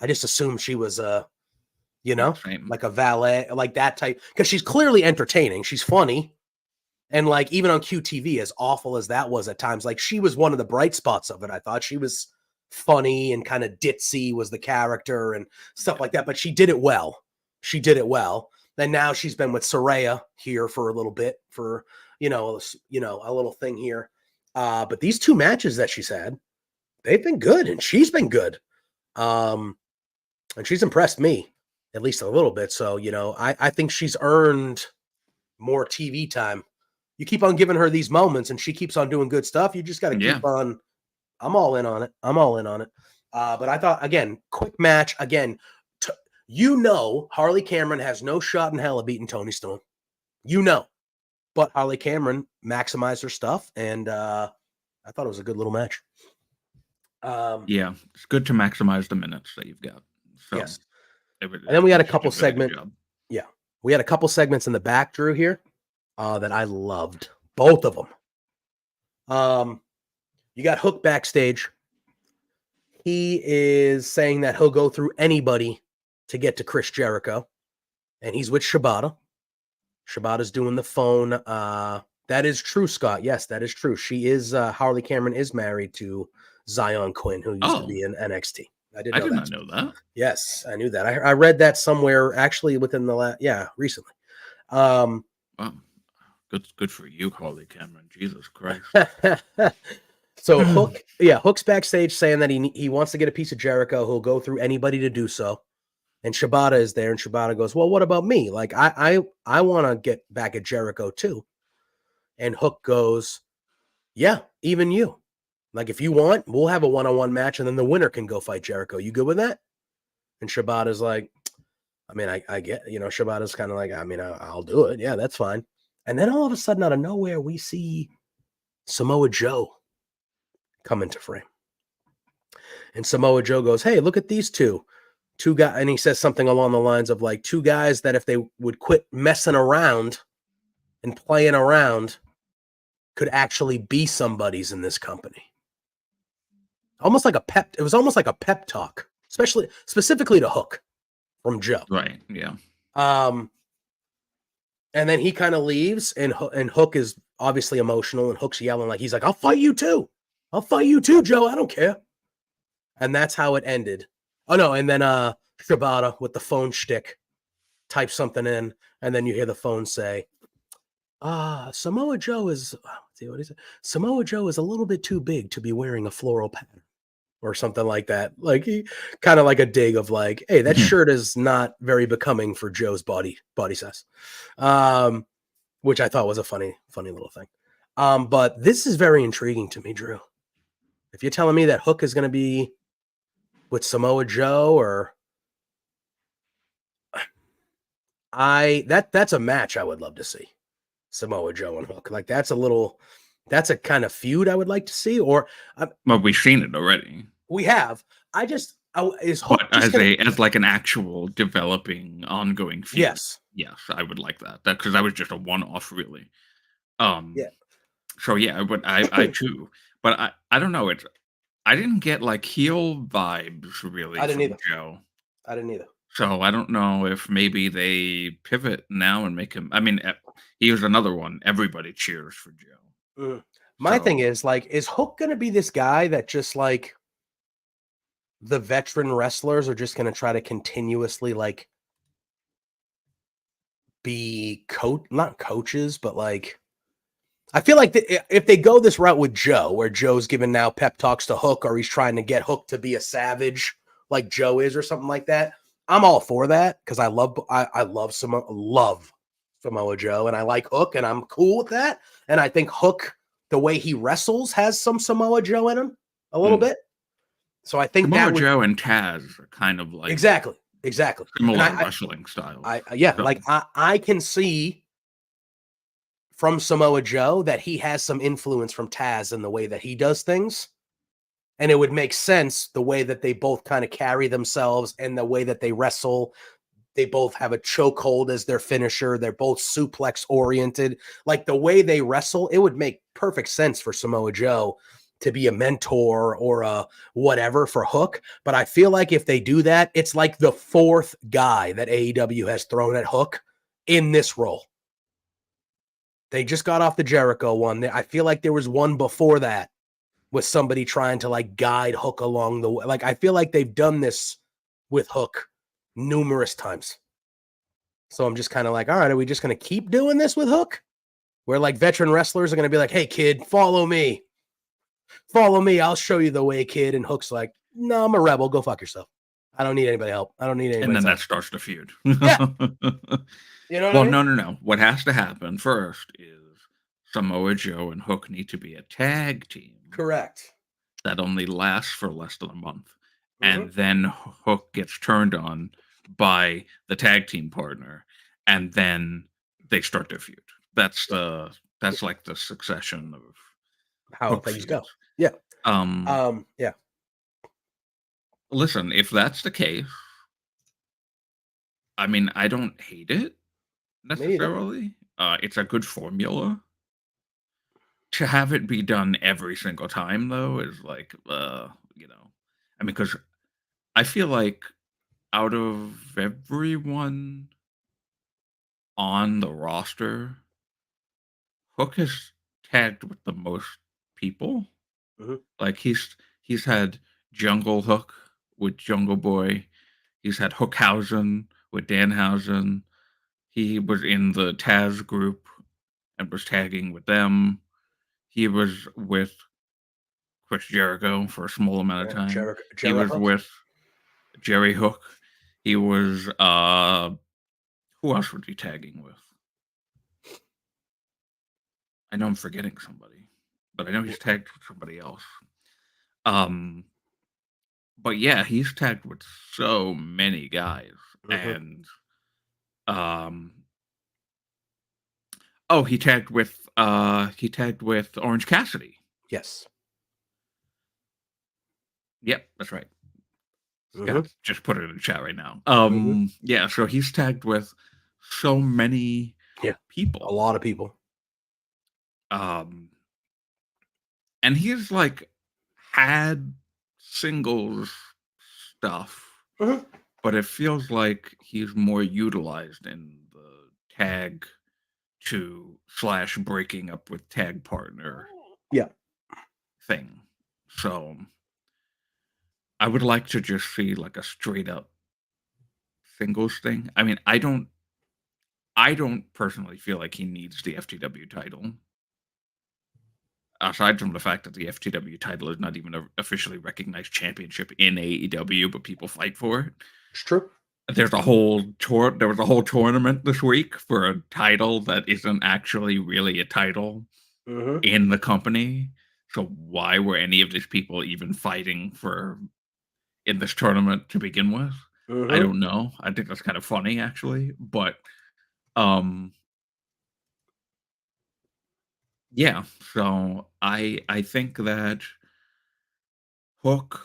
I just assumed she was Same. like a valet, like that type, because she's clearly entertaining. She's funny. And like, even on QTV, as awful as that was at times, like she was one of the bright spots of it. I thought she was funny and kind of ditzy was the character and stuff like that, but she did it well. And now she's been with Saraya here for a little bit for, a little thing here. But these 2 matches that she's had, they've been good and she's been good. And she's impressed me at least a little bit. So, I think she's earned more TV time. You keep on giving her these moments and she keeps on doing good stuff. You just got to keep on. I'm all in on it. But I thought, again, quick match. Again, Harley Cameron has no shot in hell of beating Toni Storm. But Harley Cameron maximized her stuff. And I thought it was a good little match. It's good to maximize the minutes that you've got. So yes. And then we had a couple segments. Yeah. We had a couple segments in the back, Drew, here. That I loved, both of them. You got Hook backstage. He is saying that he'll go through anybody to get to Chris Jericho, and he's with Shibata. Shibata's doing the phone. That is true, Scott. Yes, that is true. She is Harley Cameron is married to Zion Quinn, who used to be in NXT. I did not know that. Yes, I knew that. I read that somewhere actually within the recently. Wow. Good for you, Harley Cameron. Jesus Christ. So Hook's backstage saying that he wants to get a piece of Jericho. He'll go through anybody to do so. And Shibata is there, and Shibata goes, well, what about me? Like, I want to get back at Jericho too. And Hook goes, yeah, even you. Like, if you want, we'll have a one-on-one match, and then the winner can go fight Jericho. You good with that? And Shibata's like, I mean, I get, Shibata's kind of like, I mean, I'll do it. Yeah, that's fine. And then all of a sudden, out of nowhere, we see Samoa Joe come into frame. And Samoa Joe goes, hey, look at these two guys. And he says something along the lines of like 2 guys that if they would quit messing around and playing around could actually be somebody's in this company. Almost like it was almost like a pep talk, specifically to Hook from Joe. Right. Yeah. And then he kind of leaves, and Hook is obviously emotional, and Hook's yelling like, he's like, I'll fight you too, Joe. I don't care. And that's how it ended. Oh no. And then Shibata with the phone shtick types something in, and then you hear the phone say, Samoa Joe is, what is it? Samoa Joe is a little bit too big to be wearing a floral pattern or something like that. Like he kind of like a dig of like, hey, that shirt is not very becoming for Joe's body size. Which I thought was a funny little thing. But this is very intriguing to me, Drew. If you're telling me that Hook is going to be with Samoa Joe, or that's a match I would love to see. Samoa Joe and Hook. Like that's a kind of feud I would like to see. Or well, we've seen it already. We have. Is Hook But just gonna? as like an actual developing, ongoing feud, Yes. yes, I would like that. Because that was just a one-off, really. Um, Yeah. so yeah, but I too, but I don't know. I didn't get like heel vibes really I didn't from either. Joe. I didn't either. So I don't know if maybe they pivot now and make him. I mean, he was another one. Everybody cheers for Joe. My thing So is like, is Hook gonna be this guy that just like the veteran wrestlers are just gonna try to continuously like be not coaches, but like I feel like if they go this route with Joe, where Joe's giving now pep talks to Hook, or he's trying to get Hook to be a savage like Joe is, or something like that, I'm all for that because I love Samoa Joe, and I like Hook, and I'm cool with that. And I think Hook, the way he wrestles, has some Samoa Joe in him a little bit. So I think Samoa that would Joe and Taz are kind of like exactly, and similar wrestling styles. yeah, So like I can see from Samoa Joe that he has some influence from Taz in the way that he does things. And it would make sense the way that they both kind of carry themselves and the way that they wrestle. They both have a chokehold as their finisher. They're both suplex oriented. Like the way they wrestle, it would make perfect sense for Samoa Joe to be a mentor or a whatever for Hook. But I feel like if they do that, it's like the fourth guy that AEW has thrown at Hook in this role. They just got off the Jericho one. I feel like there was one before that with somebody trying to like guide Hook along the way. Like I feel like they've done this with Hook numerous times. So I'm just kind of like, all right, are we just going to keep doing this with Hook? Where like veteran wrestlers are going to be like, hey kid, follow me. Follow me. I'll show you the way, kid. And Hook's like, no, I'm a rebel. Go fuck yourself. I don't need anybody help. I don't need and anybody's then help. that starts the feud. Yeah. You know what I Well, mean? no. What has to happen first is Samoa Joe and Hook need to be a tag team. Correct. That only lasts for less than a month. Mm-hmm. And then Hook gets turned on by the tag team partner, and then they start their feud. That's like the succession of How Hook things feuds. go. Yeah. Yeah. Listen, if that's the case, I mean, I don't hate it necessarily. It's a good formula. To have it be done every single time, though, is like, I mean, because I feel like out of everyone on the roster, Hook has tagged with the most people. Mm-hmm. Like he's had Jungle Hook with Jungle Boy. He's had Hookhausen with Danhausen. He was in the Taz group and was tagging with them. He was with Chris Jericho for a small amount of time. He was Hook. with Jerry Hook. He was who else was he tagging with? I know I'm forgetting somebody, but I know he's tagged with somebody else. But yeah, he's tagged with so many guys, Mm-hmm. and um, oh, he tagged with Orange Cassidy. Yes. Yep, that's right. Mm-hmm. Scott just put it in the chat right now. Mm-hmm. Yeah, so he's tagged with so many people. A lot of people. And he's like had singles stuff, Mm-hmm. but it feels like he's more utilized in the tag to / breaking up with tag partner thing. So I would like to just see like a straight up singles thing. I mean, I don't personally feel like he needs the FTW title. Aside from the fact that the FTW title is not even an officially recognized championship in AEW, but people fight for it. It's true. There was a whole tournament this week for a title that isn't actually really a title in the company. So why were any of these people even fighting in this tournament to begin with? I don't know. I think that's kind of funny actually, but yeah, so I think that Hook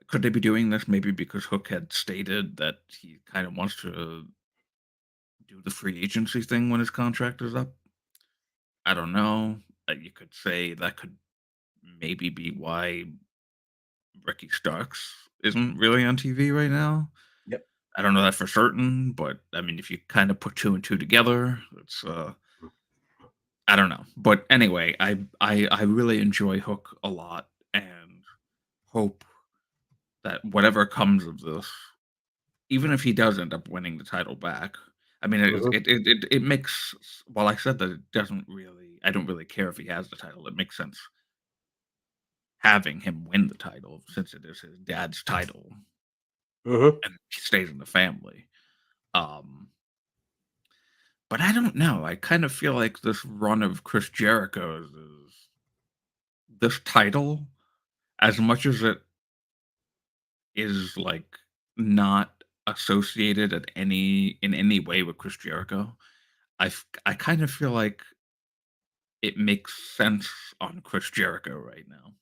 Could they be doing this maybe because Hook had stated that he kind of wants to do the free agency thing when his contract is up? I don't know. You could say that could maybe be why Ricky Starks isn't really on TV right now. Yep. I don't know that for certain, but I mean, if you kind of put two and two together, it's I don't know. But anyway, I really enjoy Hook a lot and hope that whatever comes of this, even if he does end up winning the title back, I mean, it makes. While I said that it doesn't really, I don't really care if he has the title. It makes sense having him win the title since it is his dad's title and he stays in the family. But I don't know. I kind of feel like this run of Chris Jericho's is this title, as much as it is like not associated in any way with Chris Jericho. I kind of feel like it makes sense on Chris Jericho right now.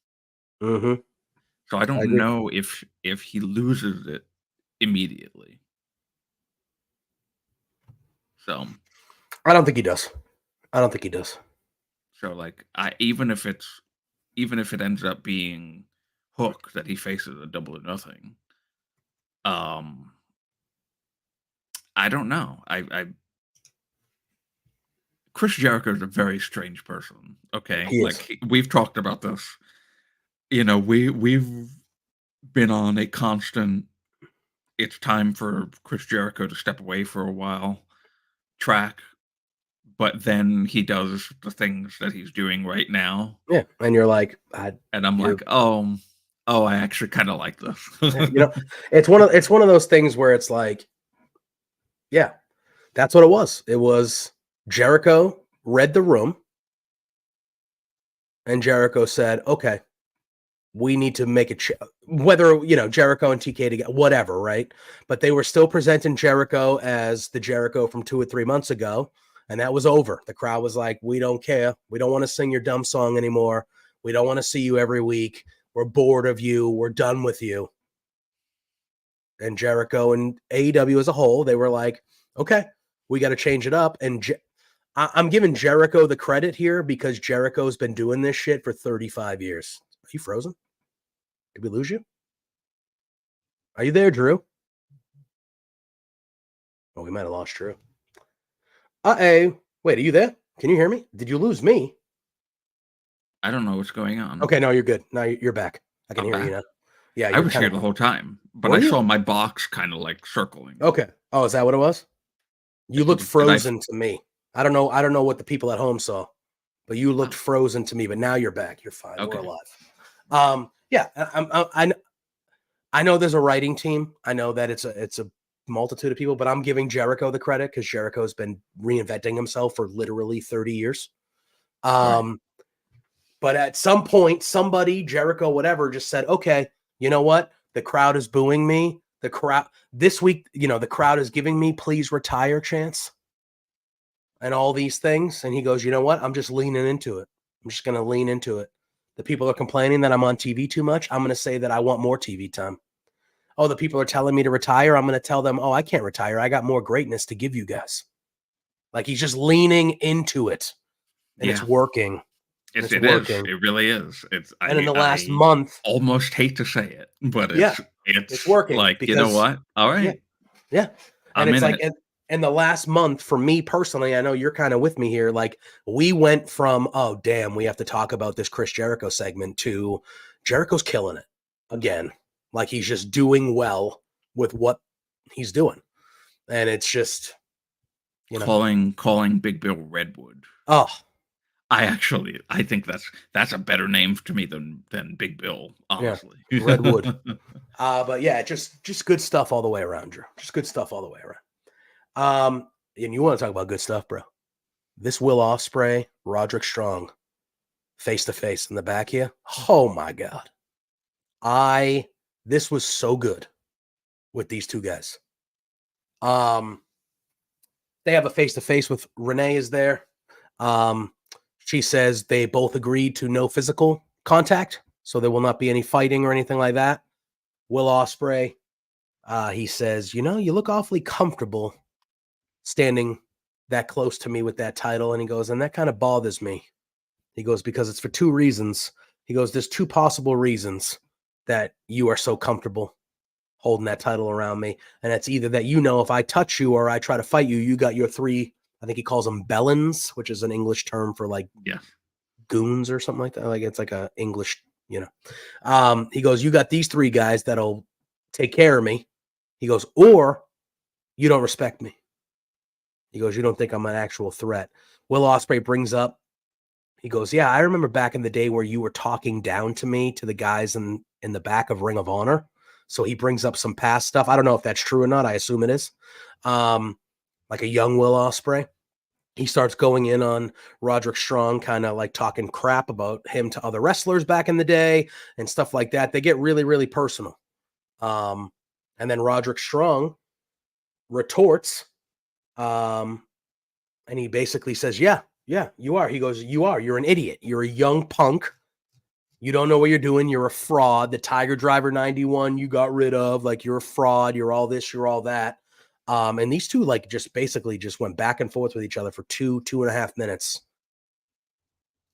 So I don't know if he loses it immediately. So I don't think he does. I don't think he does. So like even if it ends up being Hook that he faces a Double or Nothing, I don't know. Chris Jericho is a very strange person. Okay, we've talked about this. You know, we've been on a constant. It's time for Chris Jericho to step away for a while. Track, but then he does the things that he's doing right now. Yeah, and you're like, and I'm like, oh, I actually kind of like this. You know, it's one of those things where it's like, yeah, that's what it was. It was Jericho read the room, and Jericho said, okay, we need to make it, whether, Jericho and TK together, whatever, right? But they were still presenting Jericho as the Jericho from 2 or 3 months ago, and that was over. The crowd was like, we don't care. We don't want to sing your dumb song anymore. We don't want to see you every week. We're bored of you. We're done with you. And Jericho and AEW as a whole, they were like, okay, we got to change it up. And I'm giving Jericho the credit here because Jericho's been doing this shit for 35 years. Are you frozen? Did we lose you? Are you there, Drew? Oh, we might have lost Drew. Uh-oh. Wait, are you there? Can you hear me? Did you lose me? I don't know what's going on. Okay, no, you're good. Now you're back. I can hear you now. Yeah, I was here the whole time, but I saw my box kind of like circling. Okay. Oh, is that what it was? You looked frozen to me. I don't know what the people at home saw, but you looked frozen to me. But now you're back. You're fine. Okay. We're alive. Yeah, I know there's a writing team. I know that it's a multitude of people, but I'm giving Jericho the credit because Jericho's been reinventing himself for literally 30 years. Right. But at some point, somebody, Jericho, whatever, just said, okay, you know what? The crowd is booing me. The crowd this week, the crowd is giving me please retire chants and all these things. And he goes, you know what? I'm just leaning into it. I'm just going to lean into it. The people are complaining that I'm on TV too much. I'm going to say that I want more TV time. Oh, the people are telling me to retire. I'm going to tell them, oh, I can't retire. I got more greatness to give you guys. Like he's just leaning into it. And it's working. It is. It really is. And in the last month, almost hate to say it, but it's working. Like, because, you know what? All right. Yeah. And it's like, in the last month, for me personally, I know you're kind of with me here. Like we went from, oh, damn, we have to talk about this Chris Jericho segment to Jericho's killing it again. Like he's just doing well with what he's doing. And it's just, calling Big Bill Redwood. Oh, I think that's a better name to me than Big Bill, honestly. Yeah, Redwood. But yeah, just good stuff all the way around, Drew. Just good stuff all the way around. And you want to talk about good stuff, bro? This Will Ospreay, Roderick Strong, face to face in the back here. Oh my God, this was so good with these two guys. They have a face to face with Renee is there. She says they both agreed to no physical contact, so there will not be any fighting or anything like that. Will Ospreay, he says, you look awfully comfortable standing that close to me with that title. And he goes, and that kind of bothers me. He goes, because it's for two reasons. He goes, there's two possible reasons that you are so comfortable holding that title around me. And it's either that, if I touch you or I try to fight you, you got your three, I think he calls them bellends, which is an English term for like goons or something like that. Like it's like a English, he goes, you got these three guys that'll take care of me. He goes, or you don't respect me. He goes, you don't think I'm an actual threat. Will Ospreay brings up, he goes, yeah, I remember back in the day where you were talking down to me, to the guys in the back of Ring of Honor. So he brings up some past stuff. I don't know if that's true or not. I assume it is. Like a young Will Ospreay. He starts going in on Roderick Strong, kind of like talking crap about him to other wrestlers back in the day and stuff like that. They get really, really personal. And then Roderick Strong retorts, and he basically says, yeah, you are. He goes, you're an idiot. You're a young punk. You don't know what you're doing. You're a fraud. The Tiger Driver 91 you got rid of. Like, you're a fraud. You're all this, you're all that. And these two like just basically just went back and forth with each other for 2.5 minutes.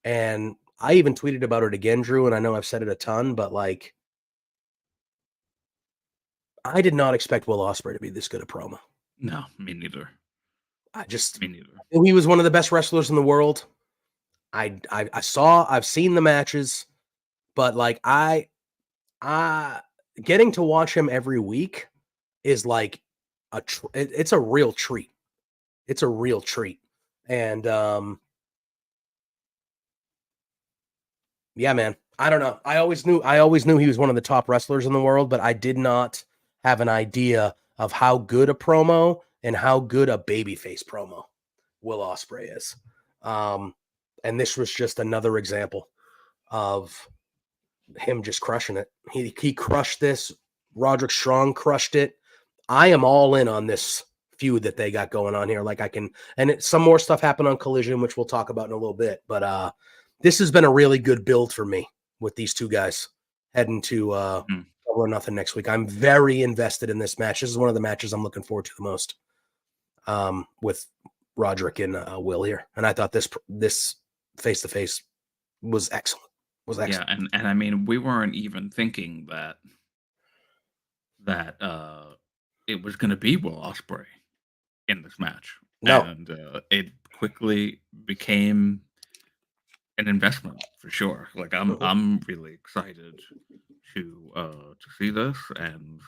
And I even tweeted about it again, Drew, and I know I've said it a ton, but like, I did not expect Will Ospreay to be this good a promo. No, me neither. Me neither. He was one of the best wrestlers in the world. I've seen the matches, but like getting to watch him every week is like it's a real treat. It's a real treat. And yeah, man, I don't know. I always knew he was one of the top wrestlers in the world, but I did not have an idea of how good a promo and how good a babyface promo Will Ospreay is. And this was just another example of him just crushing it. He crushed this. Roderick Strong crushed it. I am all in on this feud that they got going on here. Like some more stuff happened on Collision, which we'll talk about in a little bit. But this has been a really good build for me with these two guys heading to Double or Nothing next week. I'm very invested in this match. This is one of the matches I'm looking forward to the most, with Roderick and Will here. And I thought this face-to-face was excellent. Yeah, and I mean, we weren't even thinking that it was going to be Will Ospreay in this match. No. And it quickly became an investment for sure. Like I'm really excited to see this and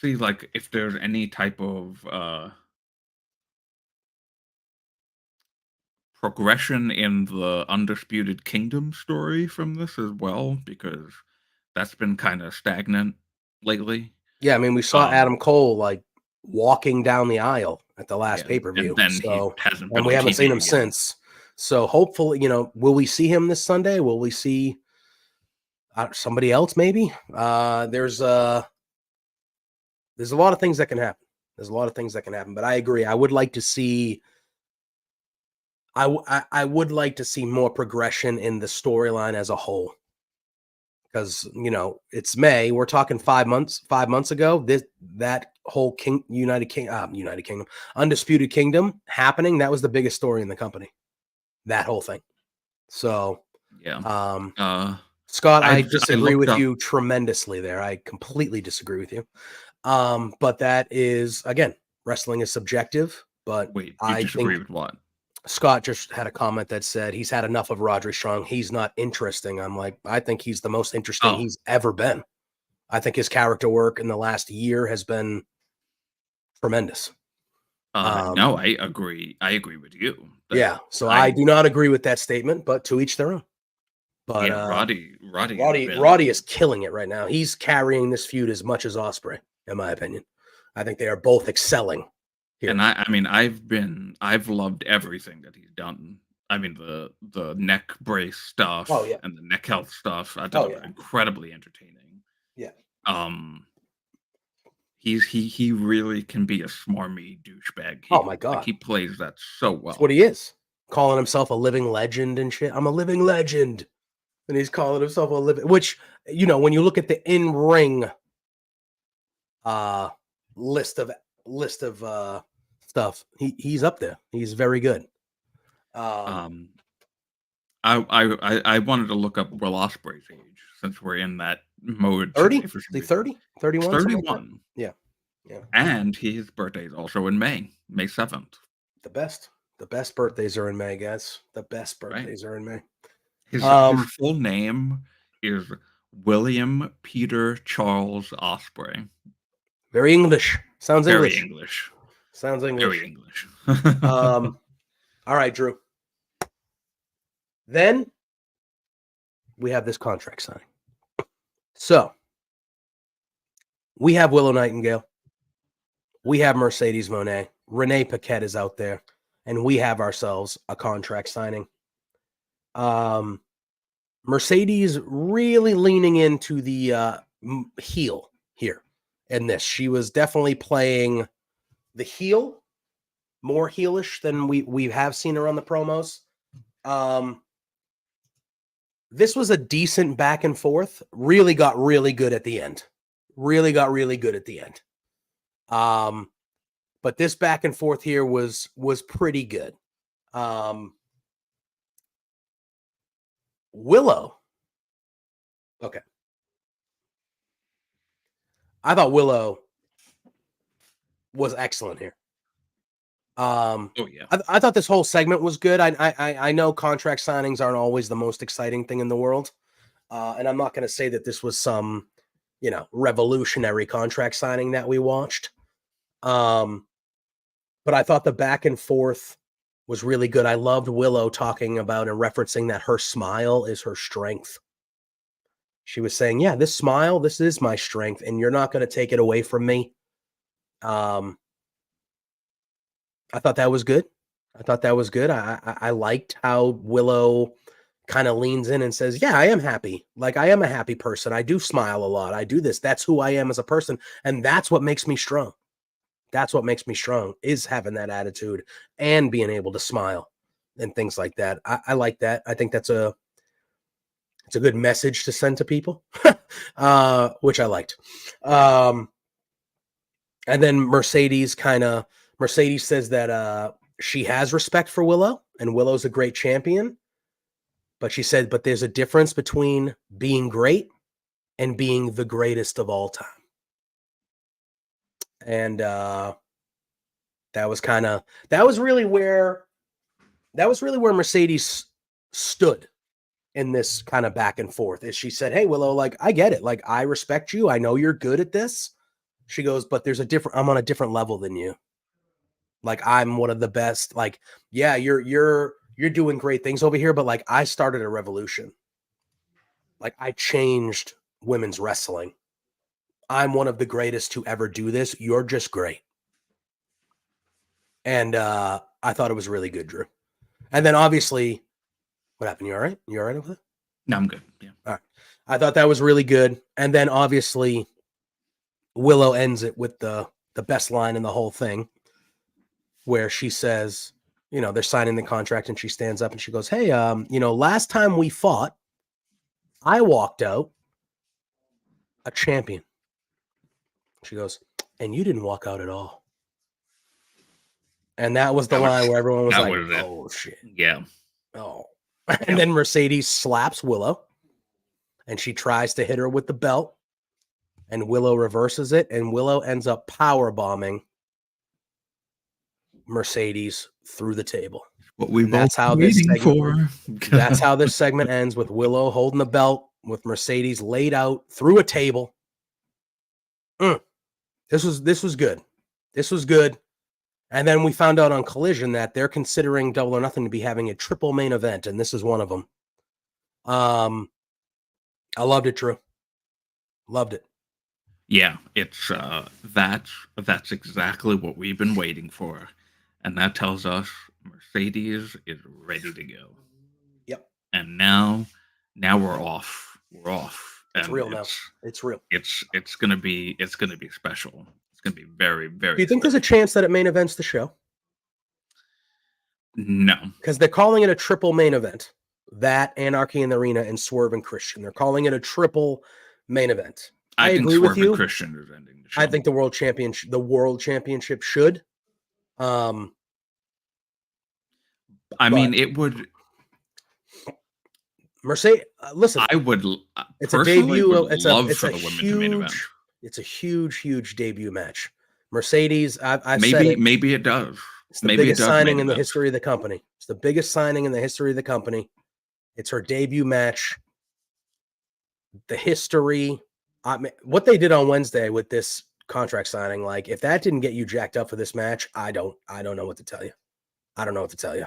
see like if there's any type of progression in the Undisputed Kingdom story from this as well, because that's been kind of stagnant lately. Yeah, I mean, we saw Adam Cole like walking down the aisle at the last pay-per-view. And then he hasn't been and we haven't seen him since. So hopefully, will we see him this Sunday? Will we see somebody else maybe? There's a lot of things that can happen. But I agree. I would like to see I would like to see more progression in the storyline as a whole. Because it's May. We're talking 5 months. 5 months ago, that whole United Kingdom, Undisputed Kingdom happening. That was the biggest story in the company. That whole thing. So yeah. Scott, I disagree with you tremendously there. I completely disagree with you. But that is, again, wrestling is subjective. But wait, you disagree with what? Scott just had a comment that said he's had enough of Roderick Strong. He's not interesting. I'm like, I think he's the most interesting he's ever been. I think his character work in the last year has been tremendous. No, I agree. I agree with you. Yeah. So I do not agree with that statement, but to each their own. But yeah, Roddy is killing it right now. He's carrying this feud as much as Ospreay, in my opinion. I think they are both excelling here. And I mean, I've loved everything that he's done. I mean, the neck brace stuff and the neck health stuff. I thought were incredibly entertaining. Yeah. He really can be a smarmy douchebag. Oh my god, like, he plays that so well. That's what he is. Calling himself a living legend and shit. I'm a living legend. And he's calling himself Olympic, which, when you look at the in-ring list of stuff, he's up there. He's very good. I wanted to look up Will Ospreay's age since we're in that mode. 30? 30? 31? 31. Yeah. And his birthday is also in May 7th. The best birthdays are in May, guys. The best birthdays are in May. His full name is William Peter Charles Ospreay. Very English. Sounds Very English. English. Sounds English. Very English. All right, Drew. Then we have this contract signing. So we have Willow Nightingale. We have Mercedes Moné. Renee Paquette is out there. And we have ourselves a contract signing. Mercedes really leaning into the heel here in this. She was definitely playing the heel, more heelish than we have seen her on the promos. This was a decent back and forth. Really got really good at the end. But this back and forth here was pretty good. Willow. Okay. I thought Willow was excellent here. I thought this whole segment was good. I know contract signings aren't always the most exciting thing in the world. And I'm not going to say that this was some, revolutionary contract signing that we watched. But I thought the back and forth was really good. I loved Willow talking about and referencing that her smile is her strength. She was saying, yeah, this smile, this is my strength, and you're not going to take it away from me. I thought that was good. I liked how Willow kind of leans in and says, yeah, I am happy. Like, I am a happy person. I do smile a lot. I do this. That's who I am as a person. And that's what makes me strong. That's what makes me strong, is having that attitude and being able to smile and things like that. I like that. I think it's a good message to send to people, which I liked. And then Mercedes says that she has respect for Willow, and Willow's a great champion. But she said, but there's a difference between being great and being the greatest of all time. And that was really where Mercedes stood in this kind of back and forth. Is she said, hey, Willow, like, I get it. Like, I respect you. I know you're good at this. She goes, but I'm on a different level than you. Like, I'm one of the best. Like, yeah, you're doing great things over here, but like, I started a revolution. Like, I changed women's wrestling. I'm one of the greatest to ever do this. You're just great. And I thought it was really good, Drew. And then obviously, what happened? You all right? You all right with it? No, I'm good. Yeah. All right. I thought that was really good. And then obviously, Willow ends it with the best line in the whole thing, where she says, they're signing the contract, and she stands up and she goes, hey, last time we fought, I walked out a champion. She goes, and you didn't walk out at all. And that was the line where everyone was like, oh, shit. Yeah. Oh. And then Mercedes slaps Willow, and she tries to hit her with the belt, and Willow reverses it, and Willow ends up power bombing Mercedes through the table. What we both waiting for. That's how this segment ends, with Willow holding the belt, with Mercedes laid out through a table. This was good. This was good. And then we found out on Collision that they're considering Double or Nothing to be having a triple main event, and this is one of them. I loved it, Drew. Loved it. Yeah, it's that's exactly what we've been waiting for, and that tells us Mercedes is ready to go. Yep. And now we're off. We're off. It's real now. It's real. It's gonna be special. It's gonna be very, very. Do you think there's a chance that it main events the show? No, because they're calling it a triple main event. that, Anarchy in the Arena, and Swerve and Christian. They're calling it a triple main event. I think agree Swerve with you. And Christian is ending the show. I think the world championship should. I mean, it would. Mercedes, listen. I would. It's a debut. It's for the women to main event. It's a huge debut match. Mercedes, I've said it. Maybe it does. It's the biggest signing in the history of the company. It's the biggest signing in the history of the company. It's her debut match. The history, what they did on Wednesday with this contract signing, like if that didn't get you jacked up for this match, I don't know what to tell you. I don't know what to tell you.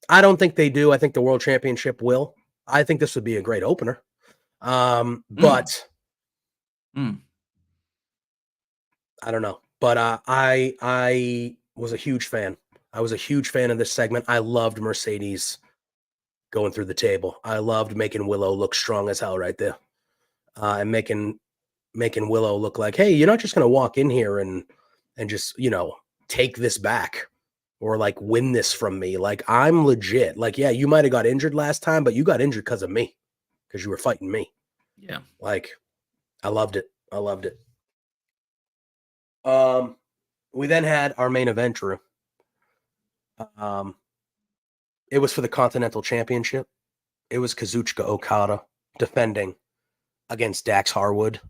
I don't think they do. I think the world championship will. I think this would be a great opener. But I don't know. But I was a huge fan. I was a huge fan of this segment. I loved Mercedes going through the table. I loved making Willow look strong as hell right there. And making Willow look like, hey, you're not just gonna walk in here and just, take this back or like win this from me. Like I'm legit. Like, yeah, you might have got injured last time, but you got injured because of me, because you were fighting me. Yeah. Like, I loved it. We then had our main event, Drew. It was for the Continental Championship. It was Kazuchika Okada defending against Dax Harwood.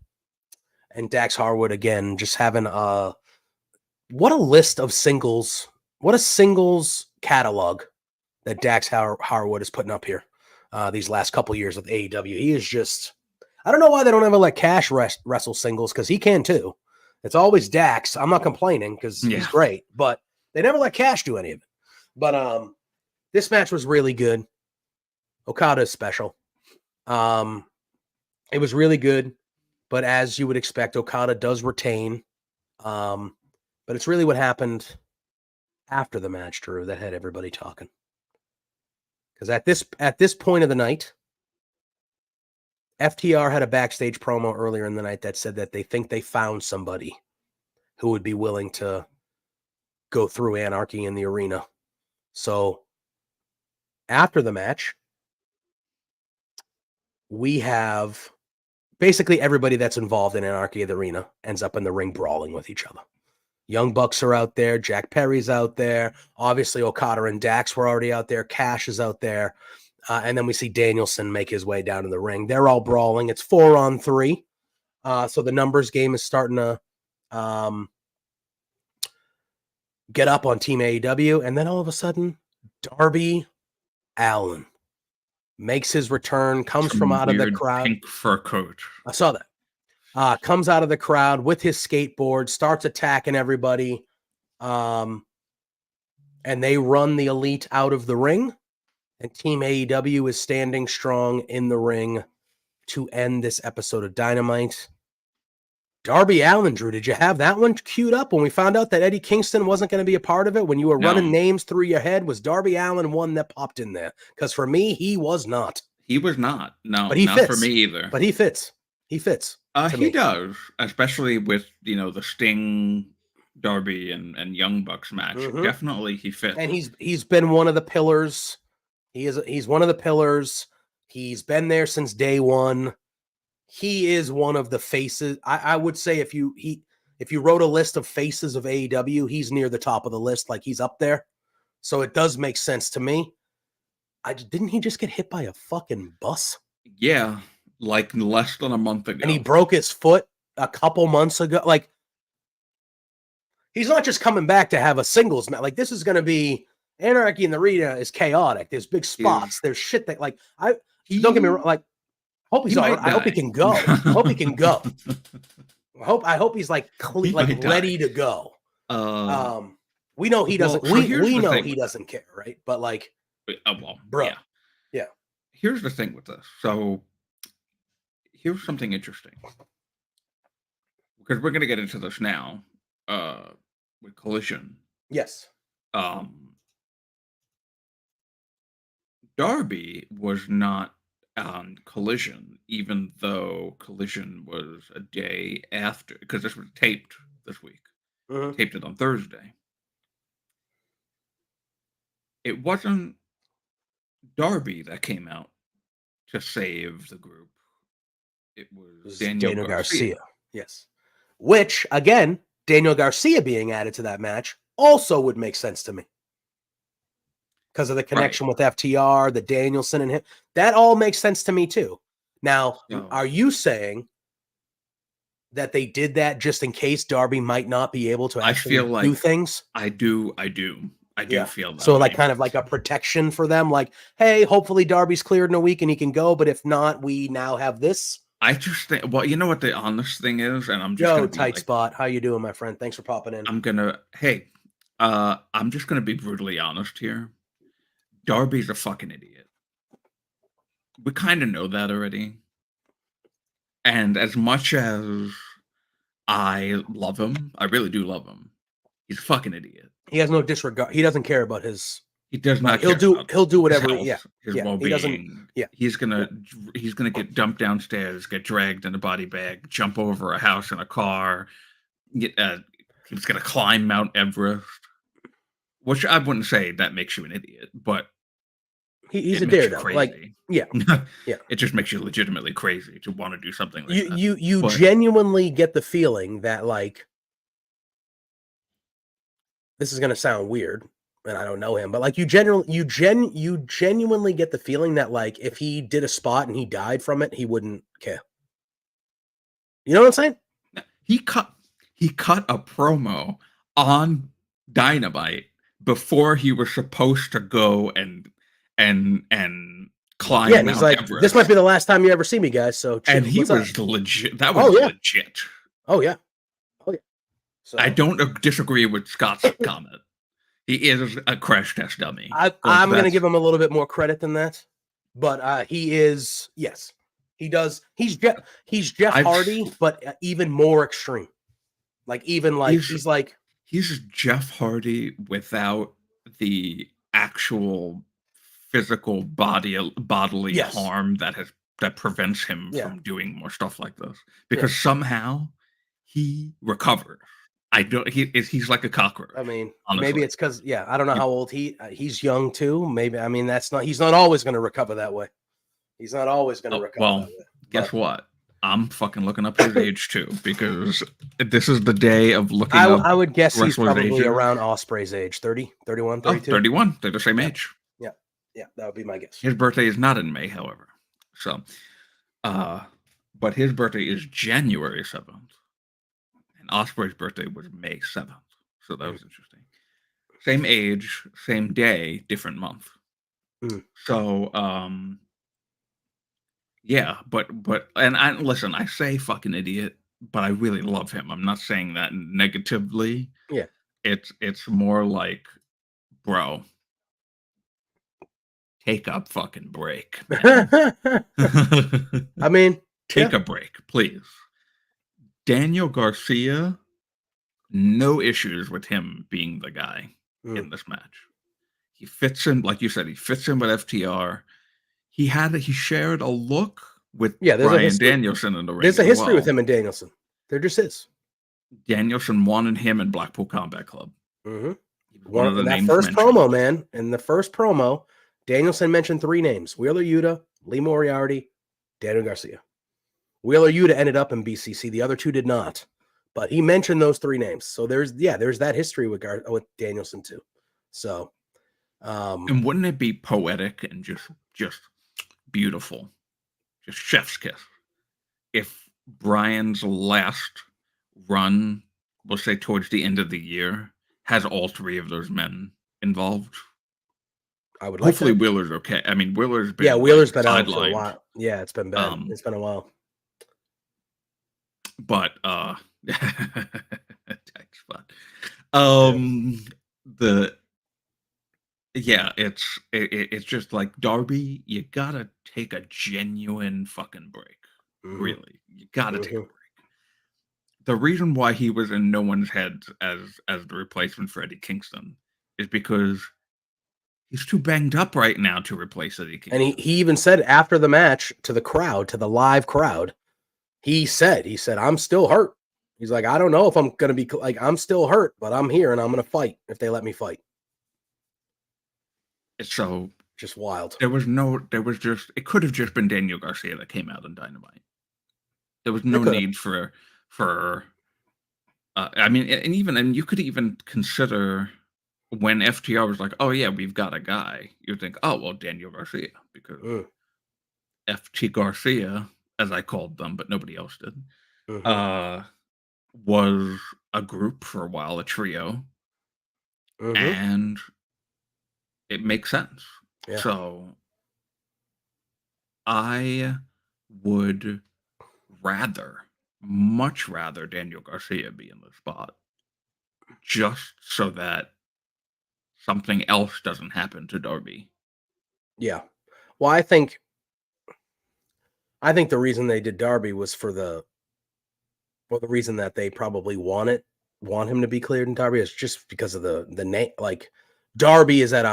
And Dax Harwood, again, just having what a list of singles, what a singles catalog that Dax Harwood is putting up here these last couple years with AEW. He is just, I don't know why they don't ever let Cash wrestle singles, because he can too. It's always Dax. I'm not complaining because he's great, but they never let Cash do any of it. But this match was really good. Okada is special. It was really good, but as you would expect, Okada does retain. But it's really what happened after the match, Drew, that had everybody talking. Because at this point of the night, FTR had a backstage promo earlier in the night that said that they think they found somebody who would be willing to go through Anarchy in the Arena. So after the match, we have basically everybody that's involved in Anarchy of the Arena ends up in the ring brawling with each other. Young Bucks are out there. Jack Perry's out there. Obviously, Okada and Dax were already out there. Cash is out there. And then we see Danielson make his way down to the ring. They're all brawling. It's 4-on-3. So the numbers game is starting to get up on Team AEW. And then all of a sudden, Darby Allin makes his return, comes from out of the crowd. Pink fur coat. I saw that. Comes out of the crowd with his skateboard, starts attacking everybody. And they run the Elite out of the ring. And Team AEW is standing strong in the ring to end this episode of Dynamite. Darby Allin, Drew, did you have that one queued up when we found out that Eddie Kingston wasn't going to be a part of it? When you were running names through your head, was Darby Allin one that popped in there? Because for me, he was not. He was not. No, but he not fits. For me either. But he fits. He fits. He does, especially with, the Sting, Darby, and Young Bucks match. Mm-hmm. Definitely he fits. And he's been one of the pillars. He's one of the pillars. He's been there since day one. He is one of the faces. I would say if you wrote a list of faces of AEW, he's near the top of the list. Like he's up there. So it does make sense to me. Didn't he just get hit by a fucking bus? Yeah, like less than a month ago. And he broke his foot a couple months ago. Like he's not just coming back to have a singles match. Like this is going to be Anarchy in the Arena is chaotic. There's big spots. There's shit that like don't get me wrong. Like hope he's all right. I hope he can go. I hope he can go. I hope he's like ready to go. We know he doesn't. We know he doesn't care, right? But like, bro, yeah. Here's the thing with this. So here's something interesting because we're gonna get into this now. With Collision, yes. Darby was not on Collision, even though Collision was a day after, because this was taped this week. Mm-hmm. Taped it on Thursday. it wasn't Darby that came out to save the group. It was Daniel Garcia. Yes. Which, again, Daniel Garcia being added to that match also would make sense to me. Because of the connection with FTR, the Danielson and him. That all makes sense to me too. Now, are you saying that they did that just in case Darby might not be able to actually do things? I do feel that. So like kind of like a protection for them, like, hey, hopefully Darby's cleared in a week and he can go, but if not, we now have this. I just think, well, you know what the honest thing is, and I'm just tight spot. How you doing, my friend? Thanks for popping in. I'm just gonna be brutally honest here. Darby's a fucking idiot. We kind of know that already. And as much as I love him, I really do love him. He's a fucking idiot. He has no disregard. He doesn't care about his. He does not. He'll do whatever. His well-being. He's gonna get dumped downstairs, get dragged in a body bag, jump over a house in a car. He's gonna climb Mount Everest, which I wouldn't say that makes you an idiot, but he's a daredevil. Like, it just makes you legitimately crazy to want to do something like that. You genuinely get the feeling that, like, this is gonna sound weird, and I don't know him, but like you genuinely get the feeling that, like, if he did a spot and he died from it, he wouldn't care. You know what I'm saying? He cut a promo on Dynamite before he was supposed to go and climb. Yeah, and he's like, Everest. This might be the last time you ever see me, guys. So chill. And he was legit. That was legit. Oh yeah. So, I don't disagree with Scott's comment. He is a crash test dummy. I'm going to give him a little bit more credit than that, but he is. Yes, he does. He's Jeff Hardy, but even more extreme. Like, even like he's Jeff Hardy without the actual physical bodily harm that prevents him from doing more stuff like this, because somehow he recovers. He's like a cockroach. I mean, honestly. Maybe it's because I don't know how old he's young too. Maybe, I mean, he's not always going to recover that way. He's not always going to recover. Well, that way. Guess what? I'm fucking looking up his age too, because this is the day of looking up. I would guess he's probably around Ospreay's age, 30, 31, 32. 31. They're the same age. Yeah, that would be my guess. His birthday is not in May, however. So, but his birthday is January 7th. Ospreay's birthday was May 7th, so that was interesting. Same age, same day, different month. So, listen, I say fucking idiot, but I really love him. I'm not saying that negatively. Yeah, it's more like, bro, take a fucking break. I mean, take a break, please. Daniel Garcia, no issues with him being the guy in this match. He fits in, like you said, he fits in with FTR. He shared a look with Bryan Danielson in the ring. There's a history with him and Danielson. There just is. Danielson wanted him in Blackpool Combat Club. Mm-hmm. One of the names first mentioned. Promo, man. In the first promo, Danielson mentioned 3 names: Wheeler Yuta, Lee Moriarty, Daniel Garcia. Wheeler Yuta ended up in BCC. The other 2 did not, but he mentioned those 3 names. So there's that history with Danielson too. So, and wouldn't it be poetic and just beautiful, just chef's kiss, if Bryan's last run, we'll say towards the end of the year, has all 3 of those men involved? I would hopefully Wheeler's okay. I mean, Wheeler's been been out for a while. Yeah, it's been bad. It's been a while. But it's just like, Darby, you gotta take a genuine fucking break. Really, you gotta take a break. The reason why he was in no one's head as the replacement for Eddie Kingston is because he's too banged up right now to replace Eddie Kingston. And he even said after the match to the crowd, to the live crowd, he said, I'm still hurt. He's like, I don't know if I'm going to be like, I'm still hurt, but I'm here and I'm going to fight if they let me fight. So just wild. It could have just been Daniel Garcia that came out on Dynamite. There was no need for I mean, and you could even consider when FTR was like, oh yeah, we've got a guy. You think, oh well, Daniel Garcia, because FT Garcia, as I called them, but nobody else did, was a group for a while, a trio, and it makes sense. Yeah. So I would much rather Daniel Garcia be in the spot, just so that something else doesn't happen to Darby. Yeah. Well, I think the reason they did Darby was for the reason that they probably want him to be cleared in Darby is just because of the name. Like, Darby is and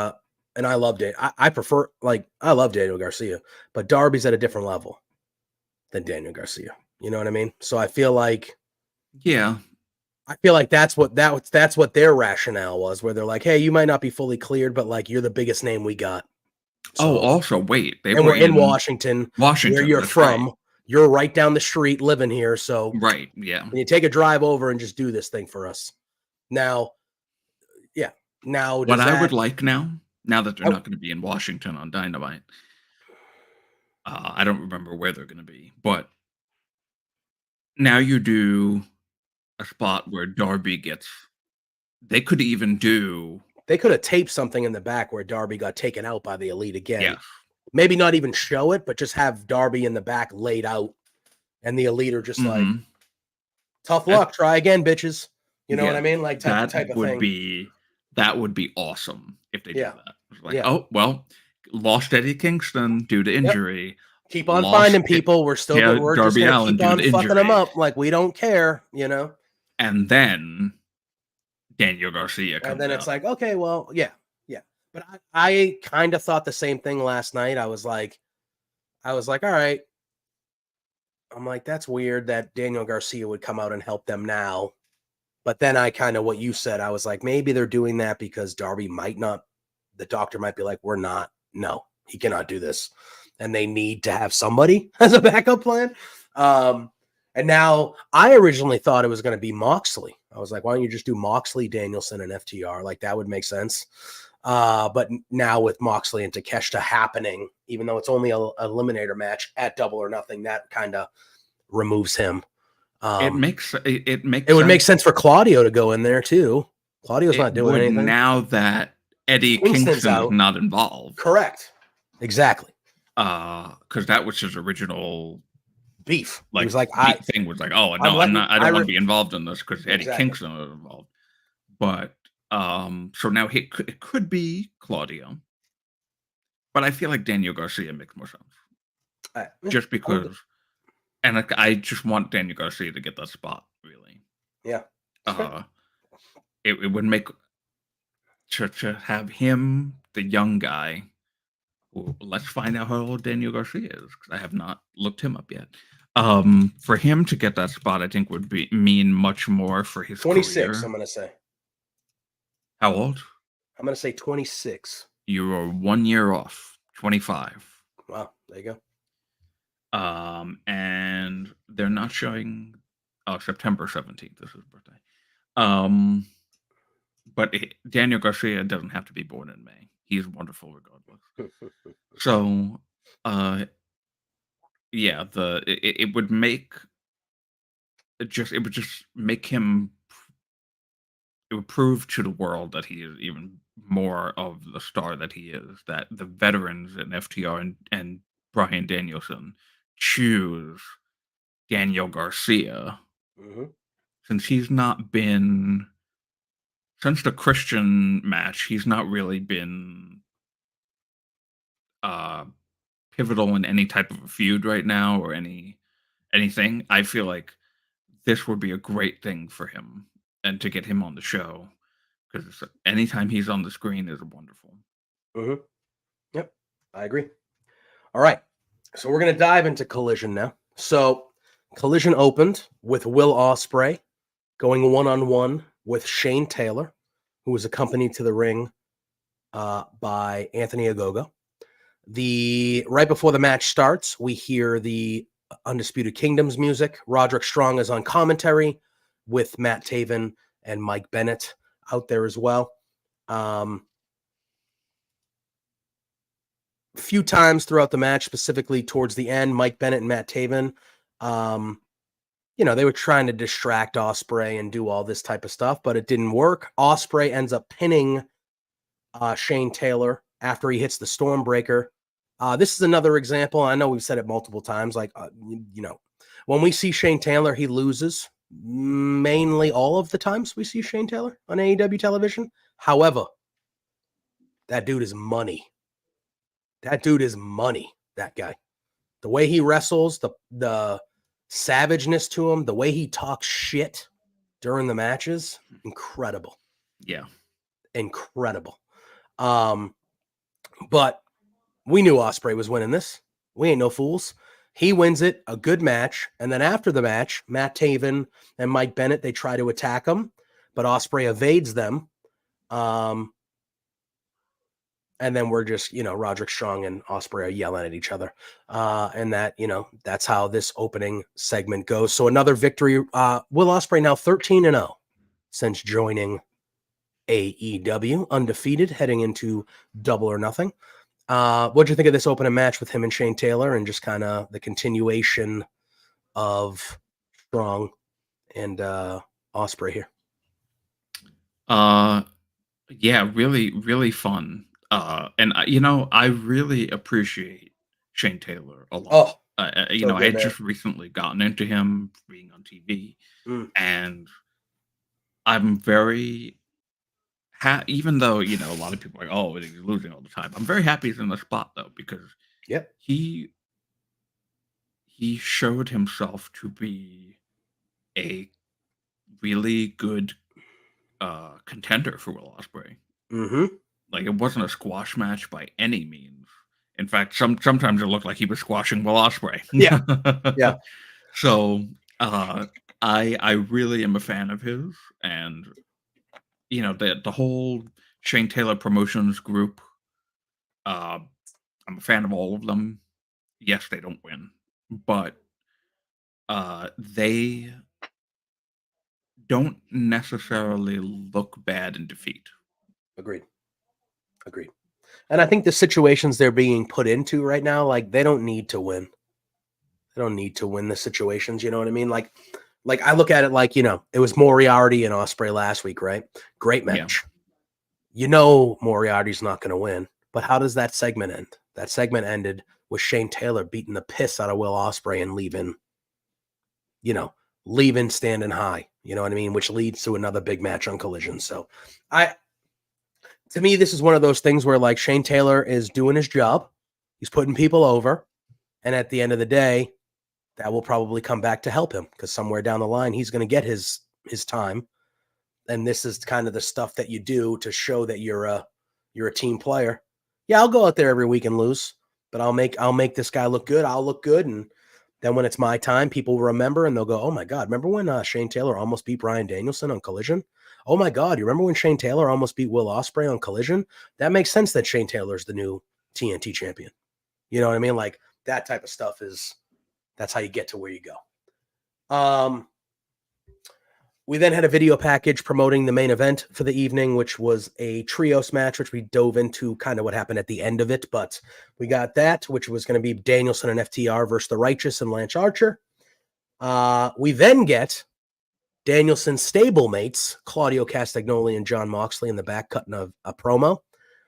I loved it. I prefer, like, I love Daniel Garcia, but Darby's at a different level than Daniel Garcia. You know what I mean? So I feel like, that's what their rationale was, where they're like, hey, you might not be fully cleared, but like, you're the biggest name we got. So, also, wait, we're in Washington, where you're from. Right. You're right down the street living here. So right. Yeah. Can you take a drive over and just do this thing for us? Now, yeah. Now, what I would like now that they're not going to be in Washington on Dynamite, I don't remember where they're going to be, but now you do a spot where Darby they could have taped something in the back where Darby got taken out by the Elite again. Yeah. Maybe not even show it, but just have Darby in the back laid out, and the Elite are just like, tough luck, try again, bitches. You know what I mean? Like type of thing. That would be awesome if they did that. Like, oh, well, lost Eddie Kingston due to injury. Yep. Keep on finding people. We're still we're Darby just Allin keep on fucking them up. Like, we don't care, you know? And then Daniel Garcia comes out. And then it's like, okay, well, yeah. But I kind of thought the same thing last night. I was like, all right. I'm like, that's weird that Daniel Garcia would come out and help them now. But then I kind of, what you said, I was like, maybe they're doing that because Darby the doctor might be like, no, he cannot do this. And they need to have somebody as a backup plan. And now, I originally thought it was going to be Moxley. I was like, why don't you just do Moxley, Danielson, and FTR? Like, that would make sense. But now with Moxley and Takeshita happening, even though it's only an eliminator match at Double or Nothing, that kind of removes him. It would make sense for Claudio to go in there too. Claudio's not doing anything now that Eddie Kingston's is not involved. Correct. Exactly. Because that was his original beef. Like, he was like, thing was like, oh no, I don't want to be involved in this because Eddie Kingston was involved. But so now it could be Claudio, but I feel like Daniel Garcia makes more sense. Just because, and I just want Daniel Garcia to get that spot, really. Yeah. It would make to have him, the young guy. Well, let's find out how old Daniel Garcia is, because I have not looked him up yet. For him to get that spot, I think would mean much more for his 26, career. I'm going to say. How old? I'm going to say 26. You are 1 year off, 25. Wow, there you go. And they're not showing. Oh, September 17th is his birthday. But Daniel Garcia doesn't have to be born in May. He's wonderful regardless. So, yeah, it would just make him. It would prove to the world that he is even more of the star that he is. That the veterans in FTR and Bryan Danielson choose Daniel Garcia, since he's not been. Since the Christian match, he's not really been pivotal in any type of a feud right now or anything. I feel like this would be a great thing for him and to get him on the show, because anytime he's on the screen is wonderful. Yep, I agree. All right, so we're going to dive into Collision now. So Collision opened with Will Ospreay going one-on-one with Shane Taylor, who was accompanied to the ring by Anthony Ogogo. Right before the match starts, we hear the Undisputed Kingdom's music. Roderick Strong is on commentary with Matt Taven and Mike Bennett out there as well. A few times throughout the match, specifically towards the end, Mike Bennett and Matt Taven, they were trying to distract Ospreay and do all this type of stuff, but it didn't work. Ospreay ends up pinning Shane Taylor after he hits the Stormbreaker. This is another example. I know we've said it multiple times. When we see Shane Taylor, he loses mainly all of the times we see Shane Taylor on AEW television. However, that dude is money. That dude is money, that guy. The way he wrestles, the savageness to him, the way he talks shit during the matches, incredible. Yeah. Incredible. But we knew Ospreay was winning this. We ain't no fools. He wins it, a good match. And then after the match, Matt Taven and Mike Bennett, they try to attack him, but Ospreay evades them. And then we're just, Roderick Strong and Ospreay are yelling at each other. And that's how this opening segment goes. So another victory. Will Ospreay now 13-0 since joining AEW, undefeated, heading into Double or Nothing. What'd you think of this opening match with him and Shane Taylor and just kind of the continuation of Strong and Ospreay here? Yeah, really, really fun. And I really appreciate Shane Taylor a lot. I had just recently gotten into him being on TV, and I'm very even though a lot of people are like, oh, he's losing all the time. I'm very happy he's in the spot though, because he showed himself to be a really good contender for Will Ospreay. Mm-hmm. Like, it wasn't a squash match by any means. In fact, sometimes it looked like he was squashing Will Ospreay. Yeah. Yeah. So I really am a fan of his, and the whole Shane Taylor Promotions group. I'm a fan of all of them. Yes, they don't win, but they don't necessarily look bad in defeat. Agreed. And I think the situations they're being put into right now, like, they don't need to win. They don't need to win the situations. You know what I mean? Like I look at it like, it was Moriarty and Ospreay last week, right? Great match. Yeah. Moriarty's not going to win, but how does that segment end? That segment ended with Shane Taylor beating the piss out of Will Ospreay and leaving standing high. You know what I mean? Which leads to another big match on Collision. So to me, this is one of those things where, like, Shane Taylor is doing his job. He's putting people over. And at the end of the day, that will probably come back to help him, because somewhere down the line, he's going to get his time. And this is kind of the stuff that you do to show that you're a team player. Yeah, I'll go out there every week and lose, but I'll make this guy look good. I'll look good. And then when it's my time, people will remember and they'll go, oh my God, remember when Shane Taylor almost beat Bryan Danielson on Collision? Oh my God, you remember when Shane Taylor almost beat Will Ospreay on Collision? That makes sense that Shane Taylor's the new TNT champion. You know what I mean? Like, that type of stuff that's how you get to where you go. We then had a video package promoting the main event for the evening, which was a trios match, which we dove into kind of what happened at the end of it. But we got that, which was going to be Danielson and FTR versus The Righteous and Lance Archer. We then get Danielson's stablemates, Claudio Castagnoli and Jon Moxley, in the back cutting a promo.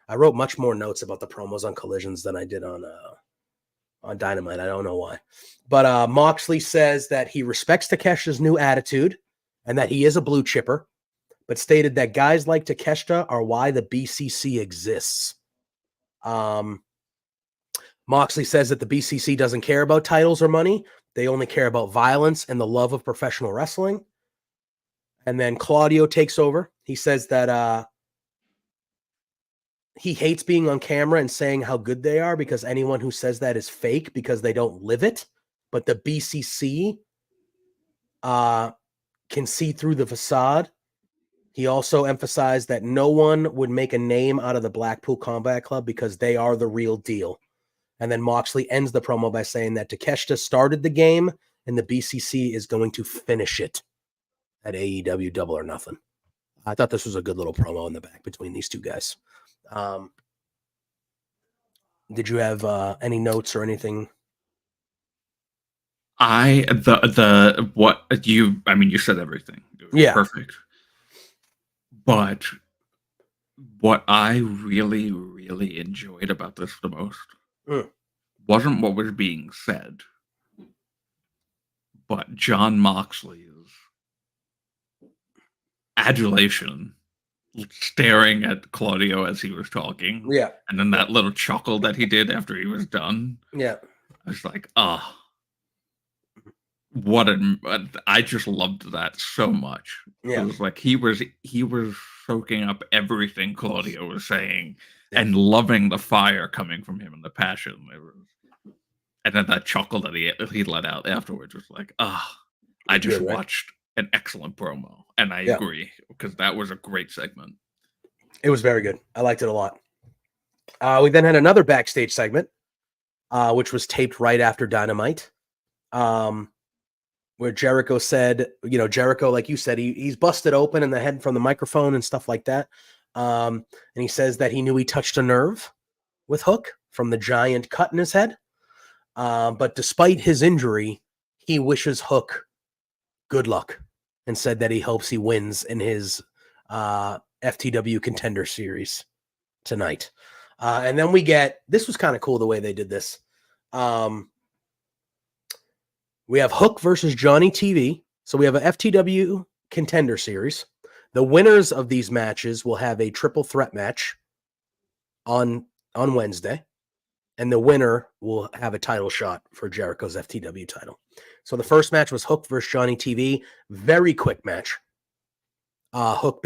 I wrote much more notes about the promos on Collisions than I did on Dynamite. I don't know why. But Moxley says that he respects Takeshita's new attitude and that he is a blue chipper, but stated that guys like Takeshita are why the BCC exists. Moxley says that the BCC doesn't care about titles or money. They only care about violence and the love of professional wrestling. And then Claudio takes over. He says that he hates being on camera and saying how good they are, because anyone who says that is fake because they don't live it. But the BCC can see through the facade. He also emphasized that no one would make a name out of the Blackpool Combat Club because they are the real deal. And then Moxley ends the promo by saying that Takeshita started the game and the BCC is going to finish it at AEW Double or Nothing. I thought this was a good little promo in the back between these two guys. Did you have any notes or anything? You said everything. It was perfect. But what I really, really enjoyed about this the most wasn't what was being said, but Jon Moxley's adulation, staring at Claudio as he was talking. Yeah. And then that little chuckle that he did after he was done. Yeah. I was like, I just loved that so much. Yeah. It was like he was soaking up everything Claudio was saying and loving the fire coming from him and the passion. And then that chuckle that he let out afterwards was like, I just watched an excellent promo. And I agree, because that was a great segment. It was very good. I liked it a lot. We then had another backstage segment, which was taped right after Dynamite, where Jericho said, Jericho, like you said, he's busted open in the head from the microphone and stuff like that. And he says that he knew he touched a nerve with Hook from the giant cut in his head. But despite his injury, he wishes Hook good luck and said that he hopes he wins in his FTW Contender Series tonight. And then this was kind of cool the way they did this. We have Hook versus Johnny TV. So we have a FTW Contender Series. The winners of these matches will have a triple threat match on Wednesday. And the winner will have a title shot for Jericho's FTW title. So the first match was Hook versus Johnny TV. Very quick match. Hook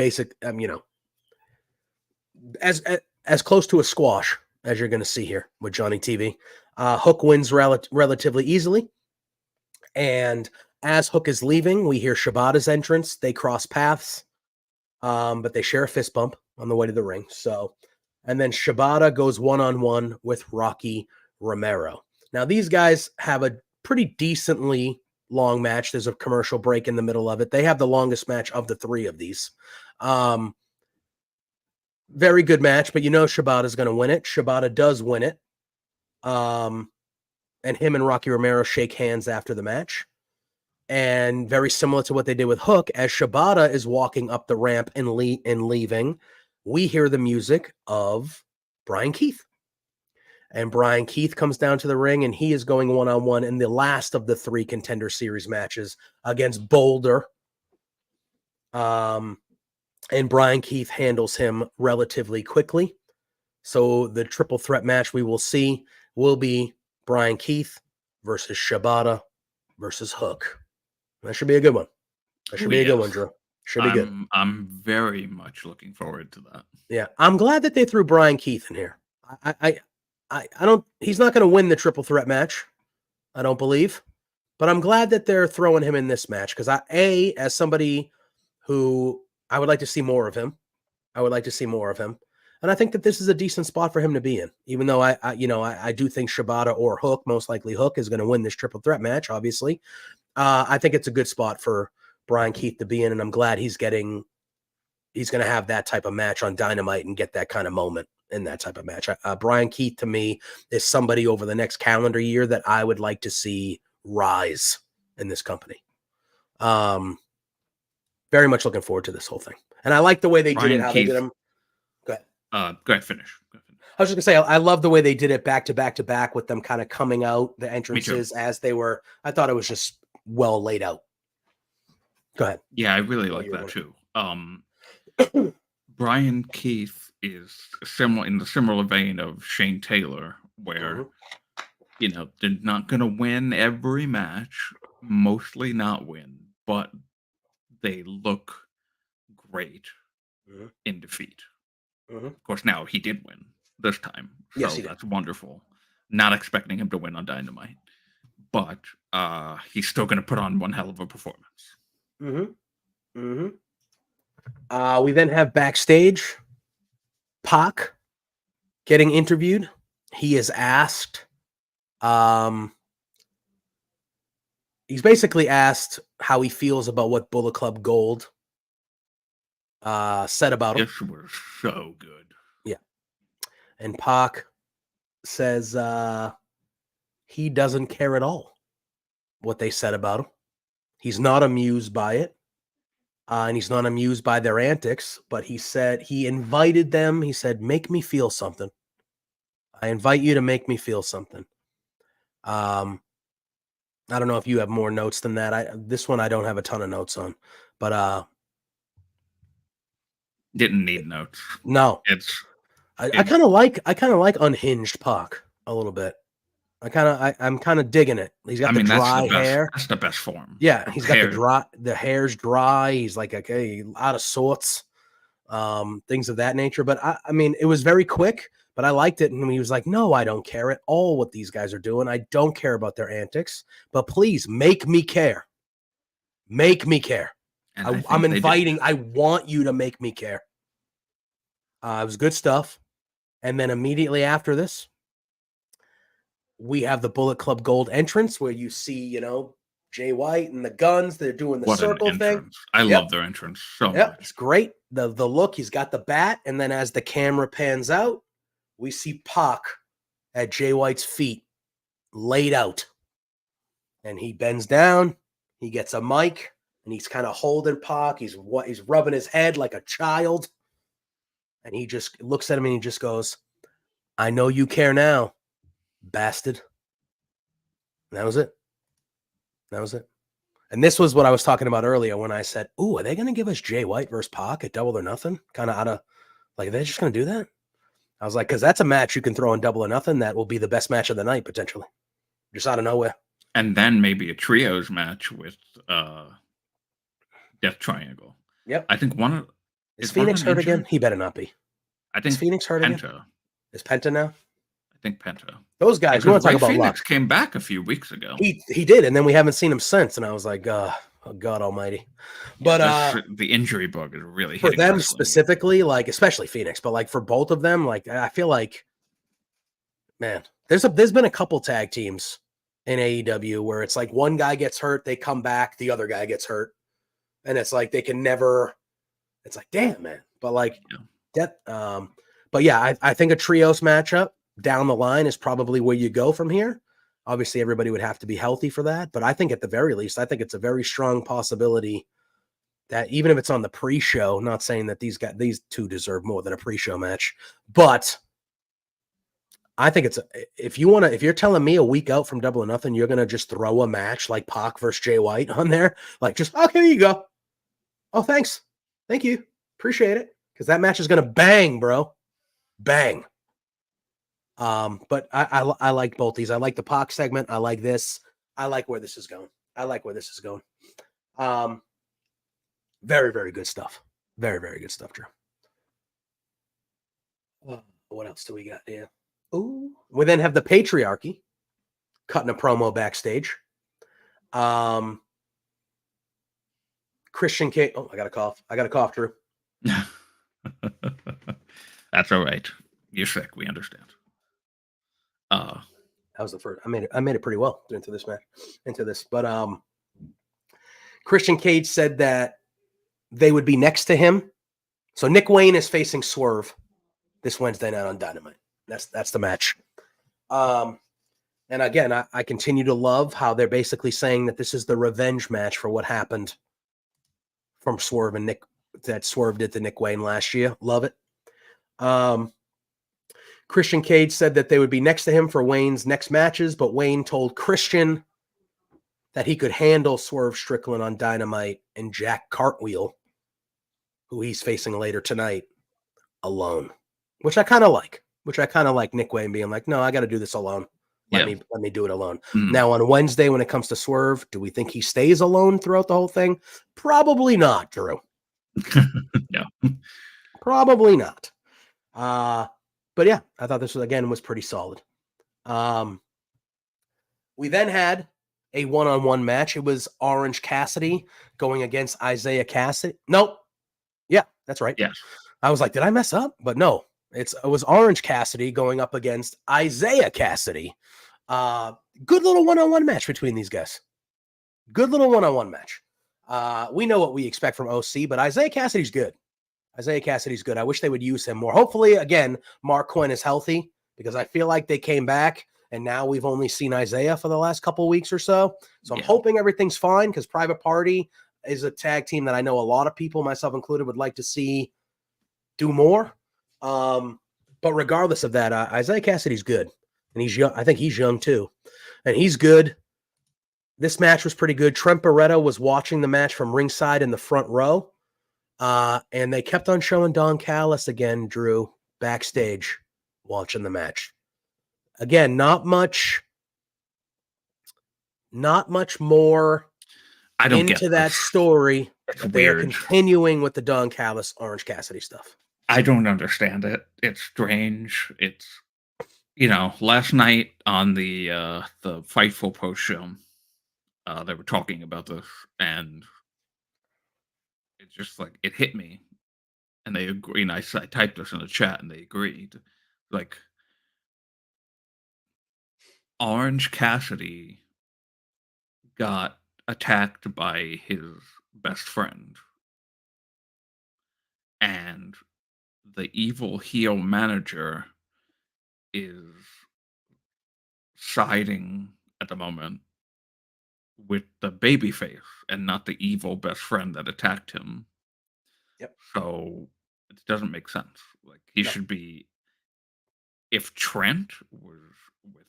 as close to a squash as you're going to see here with Johnny TV. Hook wins relatively easily. And as Hook is leaving, we hear Shibata's entrance. They cross paths, but they share a fist bump on the way to the ring. And then Shibata goes one-on-one with Rocky Romero. Now, these guys have a pretty decently long match. There's a commercial break in the middle of it. They have the longest match of the three of these. Very good match, but Shibata's going to win it. Shibata does win it. And him and Rocky Romero shake hands after the match. And very similar to what they did with Hook, as Shibata is walking up the ramp and leaving, we hear the music of Brian Keith. And Brian Keith comes down to the ring, and he is going one-on-one in the last of the 3 Contender Series matches against Boulder. And Brian Keith handles him relatively quickly. So the triple threat match we will see will be Brian Keith versus Shibata versus Hook. That should be a good one. That should be a good one, Drew. Should be good. I'm very much looking forward to that. Yeah, I'm glad that they threw Brian Keith in here. I don't. He's not going to win the triple threat match, I don't believe, but I'm glad that they're throwing him in this match because as somebody who I would like to see more of him, and I think that this is a decent spot for him to be in. Even though I do think Shibata or Hook, most likely Hook, is going to win this triple threat match. Obviously, I think it's a good spot for Brian Keith to be in, and I'm glad he's going to have that type of match on Dynamite and get that kind of moment in that type of match. Brian Keith, to me, is somebody over the next calendar year that I would like to see rise in this company. Very much looking forward to this whole thing. And I like the way they did it, how they did them. Go ahead. Go ahead, finish. I was just going to say, I love the way they did it back to back to back with them kind of coming out, the entrances as they were. I thought it was just well laid out. Go ahead. Yeah, I really like that too. Brian Keith is in the similar vein of Shane Taylor, where they're not going to win every match, mostly not win, but they look great in defeat. Of course, now he did win this time, so that's wonderful. Not expecting him to win on Dynamite, but he's still going to put on one hell of a performance. We then have backstage Pac getting interviewed. He is asked, he's basically asked how he feels about what Bullet Club Gold said about him. This was so good. Yeah. And Pac says he doesn't care at all what they said about him. He's not amused by it. And he's not amused by their antics, but he said he invited them. He said, make me feel something. I invite you to make me feel something. I don't know if you have more notes than that. This one I don't have a ton of notes on, but didn't need notes. No, I kind of like unhinged Pac a little bit. I'm kind of digging it. He's got the dry hair. That's the best form. Yeah, he's got the hair's dry. He's like okay, out of sorts, things of that nature. But I mean, it was very quick, but I liked it. And he was like, "No, I don't care at all what these guys are doing. I don't care about their antics. But please make me care. Make me care. I'm inviting. I want you to make me care." It was good stuff. And then immediately after this, we have the Bullet Club Gold entrance where you see, Jay White and the guns. They're doing the circle thing. I love their entrance so much. It's great. The look, he's got the bat. And then as the camera pans out, we see Pac at Jay White's feet laid out. And he bends down. He gets a mic and he's kind of holding Pac. He's rubbing his head like a child. And he just looks at him and he just goes, "I know you care now, bastard." And that was it. That was it. And this was what I was talking about earlier when I said, "Ooh, are they going to give us Jay White versus Pac at Double or Nothing?" Kind of out of like, they're just going to do that? I was like, because that's a match you can throw in Double or Nothing that will be the best match of the night potentially, just out of nowhere. And then maybe a trios match with Death Triangle. Yep. I think one of is Phoenix hurt again? He better not be. I think is Phoenix hurt Penta. Again? Is Penta now? I think Penta. Those guys. We want to talk about Phoenix luck. Came back a few weeks ago. He did, and then we haven't seen him since. And I was like, oh God Almighty. But the injury bug is really for them specifically, like especially Phoenix, but like for both of them, like I feel like, man, there's been a couple tag teams in AEW where it's like one guy gets hurt, they come back, the other guy gets hurt, and it's like they can never. It's like, damn, man. But like that. But yeah, I think a trios matchup down the line is probably where you go from here. Obviously, everybody would have to be healthy for that. But I think at the very least, I think it's a very strong possibility that even if it's on the pre-show, not saying that these two deserve more than a pre-show match, but I think if you're telling me a week out from Double or Nothing, you're going to just throw a match like Pac versus Jay White on there, like just, okay, here you go. Oh, thanks. Thank you. Appreciate it. Because that match is going to bang, bro. Bang. But I like both these. I like the Pac segment. I like this. I like where this is going. Very, very good stuff. Very, very good stuff, Drew. What else do we got here? Ooh. We then have the Patriarchy cutting a promo backstage. Christian Cage. Oh, I got a cough, Drew. That's all right. You're sick. We understand. That was the first. I made it pretty well into this match. But Christian Cage said that they would be next to him. So Nick Wayne is facing Swerve this Wednesday night on Dynamite. That's the match. And again, I continue to love how they're basically saying that this is the revenge match for what happened from Swerve and Nick, that Swerve did to Nick Wayne last year. Love it. Christian Cage said that they would be next to him for Wayne's next matches, but Wayne told Christian that he could handle Swerve Strickland on Dynamite and Jack Cartwheel, who he's facing later tonight, alone. Which I kind of like. Nick Wayne being like, no, I got to do this alone. Let me do it alone. Now on Wednesday, when it comes to Swerve, do we think he stays alone throughout the whole thing? Probably not, Drew. No. Probably not. But yeah, I thought this was pretty solid. We then had a one-on-one match. It was Orange Cassidy going against Isaiah Cassidy. Nope. That's right. Yes. I was like, did I mess up? But no, it was Orange Cassidy going up against Isaiah Cassidy. Good little one-on-one match between these guys. Good little one-on-one match. We know what we expect from OC, but Isaiah Cassidy's good. I wish they would use him more. Hopefully, again, Mark Quinn is healthy, because I feel like they came back and now we've only seen Isaiah for the last couple of weeks or so. So I'm hoping everything's fine, because Private Party is a tag team that I know a lot of people, myself included, would like to see do more. But regardless of that, Isaiah Cassidy's good. And he's young. I think he's young too. And he's good. This match was pretty good. Trent Beretta was watching the match from ringside in the front row. And they kept on showing Don Callis again, Drew, backstage watching the match. Again, not much more into that story. They're continuing with the Don Callis, Orange Cassidy stuff. I don't understand it. It's strange. It's, last night on the Fightful post show, they were talking about this, and it's just like, it hit me, and they agree. And I typed this in the chat, and they agreed. Like, Orange Cassidy got attacked by his best friend, and the evil heel manager is siding at the moment with the babyface and not the evil best friend that attacked him. Yep. So it doesn't make sense. Like, he should be, if Trent was with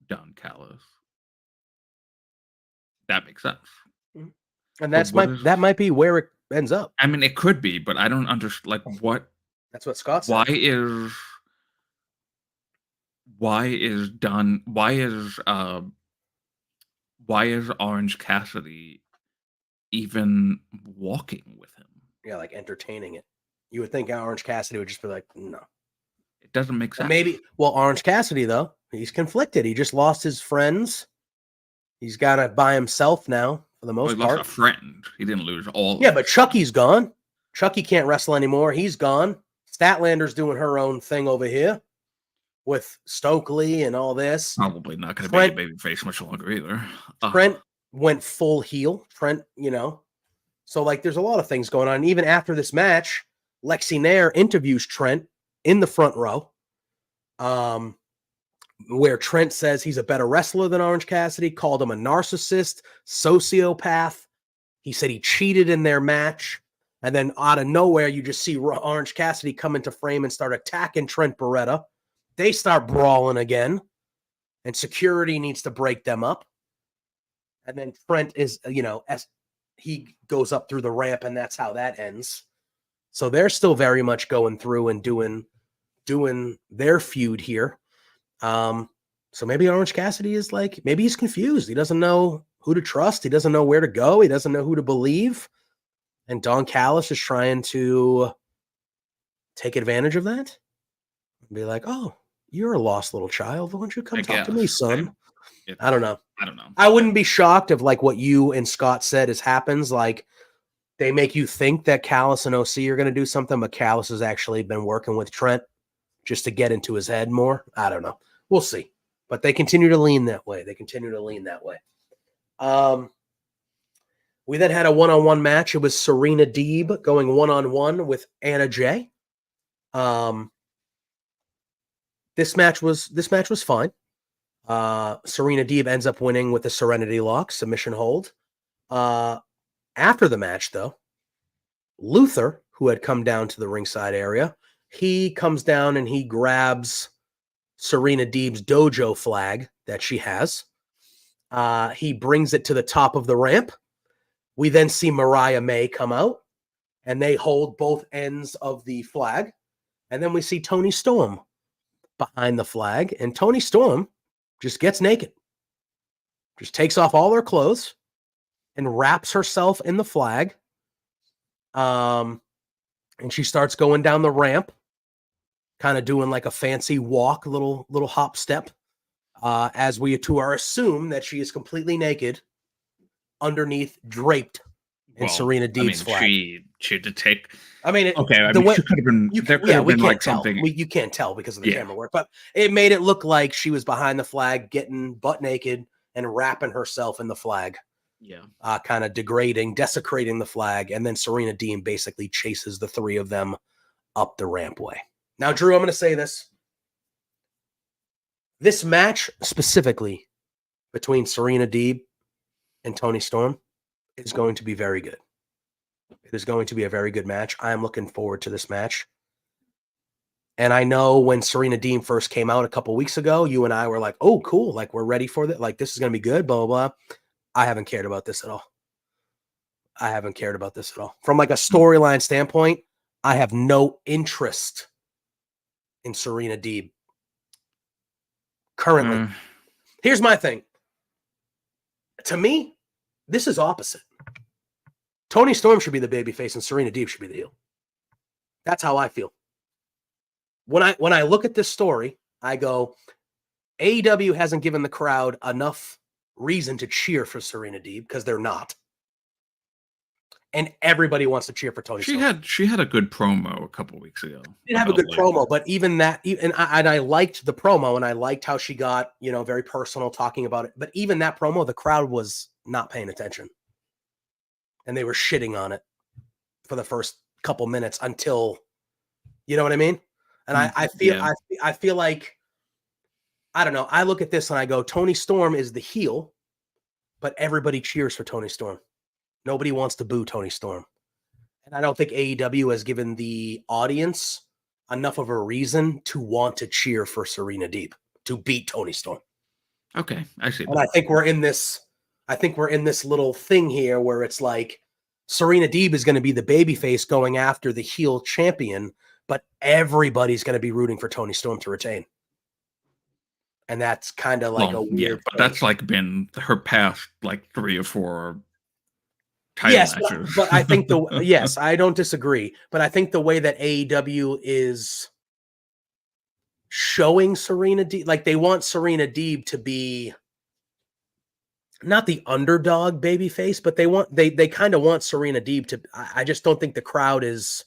Don Callis, that makes sense. And that might be where it ends up. I mean, it could be, but I don't understand. Like, what? That's what Scott said. Why is Orange Cassidy even walking with him? Yeah, like entertaining it. You would think Orange Cassidy would just be like, no. It doesn't make sense. Orange Cassidy, though, he's conflicted. He just lost his friends. He's got it by himself now, for the most part. He lost a friend. He didn't lose all. Yeah, but Chucky's gone. Chucky can't wrestle anymore. He's gone. Statlander's doing her own thing over here with Stokely and all this. Probably not going to be a babyface much longer either. Trent went full heel. So, like, there's a lot of things going on. Even after this match, Lexi Nair interviews Trent in the front row, where Trent says he's a better wrestler than Orange Cassidy, called him a narcissist, sociopath. He said he cheated in their match. And then out of nowhere, you just see Orange Cassidy come into frame and start attacking Trent Beretta. They start brawling again, and security needs to break them up. And then Trent is, as he goes up through the ramp, and that's how that ends. So they're still very much going through and doing their feud here. So maybe Orange Cassidy is maybe he's confused. He doesn't know who to trust. He doesn't know where to go. He doesn't know who to believe. And Don Callis is trying to take advantage of that and be like, oh, you're a lost little child. Why don't you come talk to me, son? I don't know. I wouldn't be shocked if what you and Scott said happens. Like, they make you think that Callis and OC are going to do something, but Callis has actually been working with Trent just to get into his head more. I don't know. We'll see. But they continue to lean that way. We then had a one-on-one match. It was Serena Deeb going one-on-one with Anna Jay. This match was fine. Serena Deeb ends up winning with the Serenity Lock submission hold. After the match, though, Luther, who had come down to the ringside area, he comes down and he grabs Serena Deeb's dojo flag that she has. He brings it to the top of the ramp. We then see Mariah May come out, and they hold both ends of the flag. And then we see Toni Storm behind the flag, and Toni Storm just gets naked. Just takes off all her clothes and wraps herself in the flag. And she starts going down the ramp, kind of doing like a fancy walk, little hop step, as we to our assume that she is completely naked, underneath, draped in Serena Deeb's flag. She had to take. I mean, she could have been. There could have been we like can't something. You can't tell because of the camera work, but it made it look like she was behind the flag, getting butt naked and wrapping herself in the flag. Yeah. Kind of desecrating the flag, and then Serena Deeb basically chases the three of them up the rampway. Now, Drew, I'm going to say this. This match specifically between Serena Deeb and Toni Storm is going to be very good. It is going to be a very good match. I am looking forward to this match. And I know when Serena Deeb first came out a couple weeks ago, you and I were like, oh, cool. Like, we're ready for that. Like, this is going to be good, blah, blah, blah. I haven't cared about this at all. From like a storyline standpoint, I have no interest in Serena Deeb currently. Here's my thing. To me, this is opposite. Toni Storm should be the babyface and Serena Deeb should be the heel. That's how I feel. When I look at this story, I go, AEW hasn't given the crowd enough reason to cheer for Serena Deeb because they're not. And everybody wants to cheer for Toni Storm. She had a good promo a couple weeks ago. She did have a good promo, but even that, and I liked the promo, and I liked how she got, very personal talking about it. But even that promo, the crowd was not paying attention, and they were shitting on it for the first couple minutes until, you know what I mean? And I feel like, I don't know. I look at this and I go, Toni Storm is the heel, but everybody cheers for Toni Storm. Nobody wants to boo Toni Storm. And I don't think AEW has given the audience enough of a reason to want to cheer for Serena Deeb to beat Toni Storm. Okay, I see. And I think we're in this little thing here where it's like Serena Deeb is going to be the babyface going after the heel champion, but everybody's going to be rooting for Toni Storm to retain. And that's kind of like a weird thing. But that's like been her past like 3 or 4 title matches. But I think I don't disagree, but I think the way that AEW is showing Serena Deeb, like they want Serena Deeb to be not the underdog babyface, but they kind of want Serena Deeb to. I just don't think the crowd is.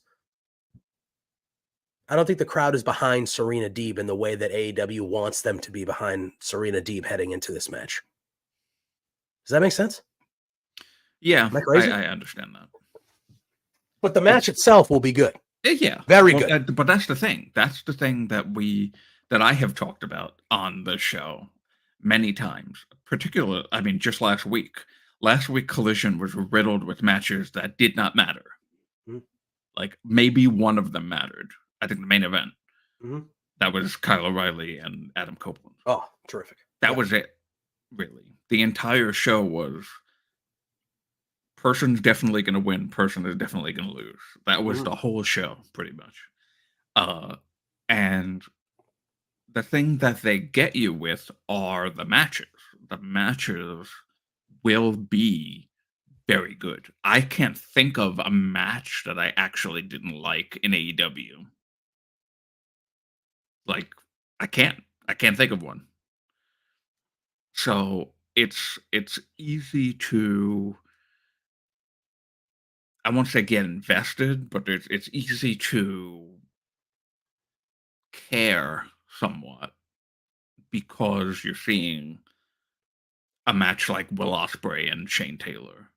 I don't think the crowd is behind Serena Deeb in the way that AEW wants them to be behind Serena Deeb heading into this match. Does that make sense? Yeah, I understand that. But the match itself will be good. Yeah, very good. But that's the thing. That's the thing that I have talked about on the show many times. Particularly, I mean, just last week. Last week, Collision was riddled with matches that did not matter. Mm-hmm. Like maybe one of them mattered. I think the main event. Mm-hmm. That was Kyle O'Reilly and Adam Copeland. Oh, terrific. That was it, really. The entire show was person's definitely going to win, person is definitely going to lose. That was the whole show, pretty much. And the thing that they get you with are the matches. The matches will be very good. I can't think of a match that I actually didn't like in AEW. Like, I can't think of one. So it's easy to, I won't say get invested, but it's easy to care somewhat because you're seeing a match like Will Ospreay and Shane Taylor,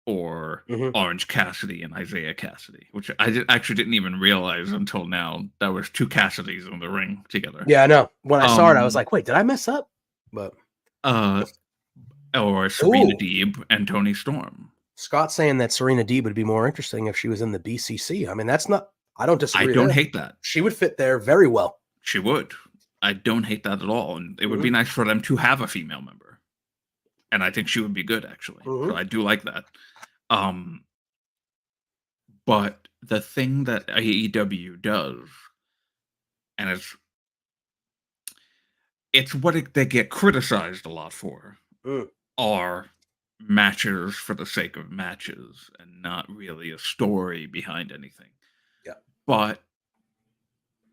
or Orange Cassidy and Isaiah Cassidy, which I actually didn't even realize until now. There was 2 Cassidys in the ring together. Yeah, I know. When I saw it, I was like, wait, did I mess up? But or Serena Deeb and Toni Storm. Scott's saying that Serena Deeb would be more interesting if she was in the BCC. I mean, I don't disagree. I don't hate that. She would fit there very well. She would. I don't hate that at all. And it would be nice for them to have a female member. And I think she would be good, actually. So I do like that. But the thing that AEW does, and it's what they get criticized a lot for, are matches for the sake of matches and not really a story behind anything. Yeah. But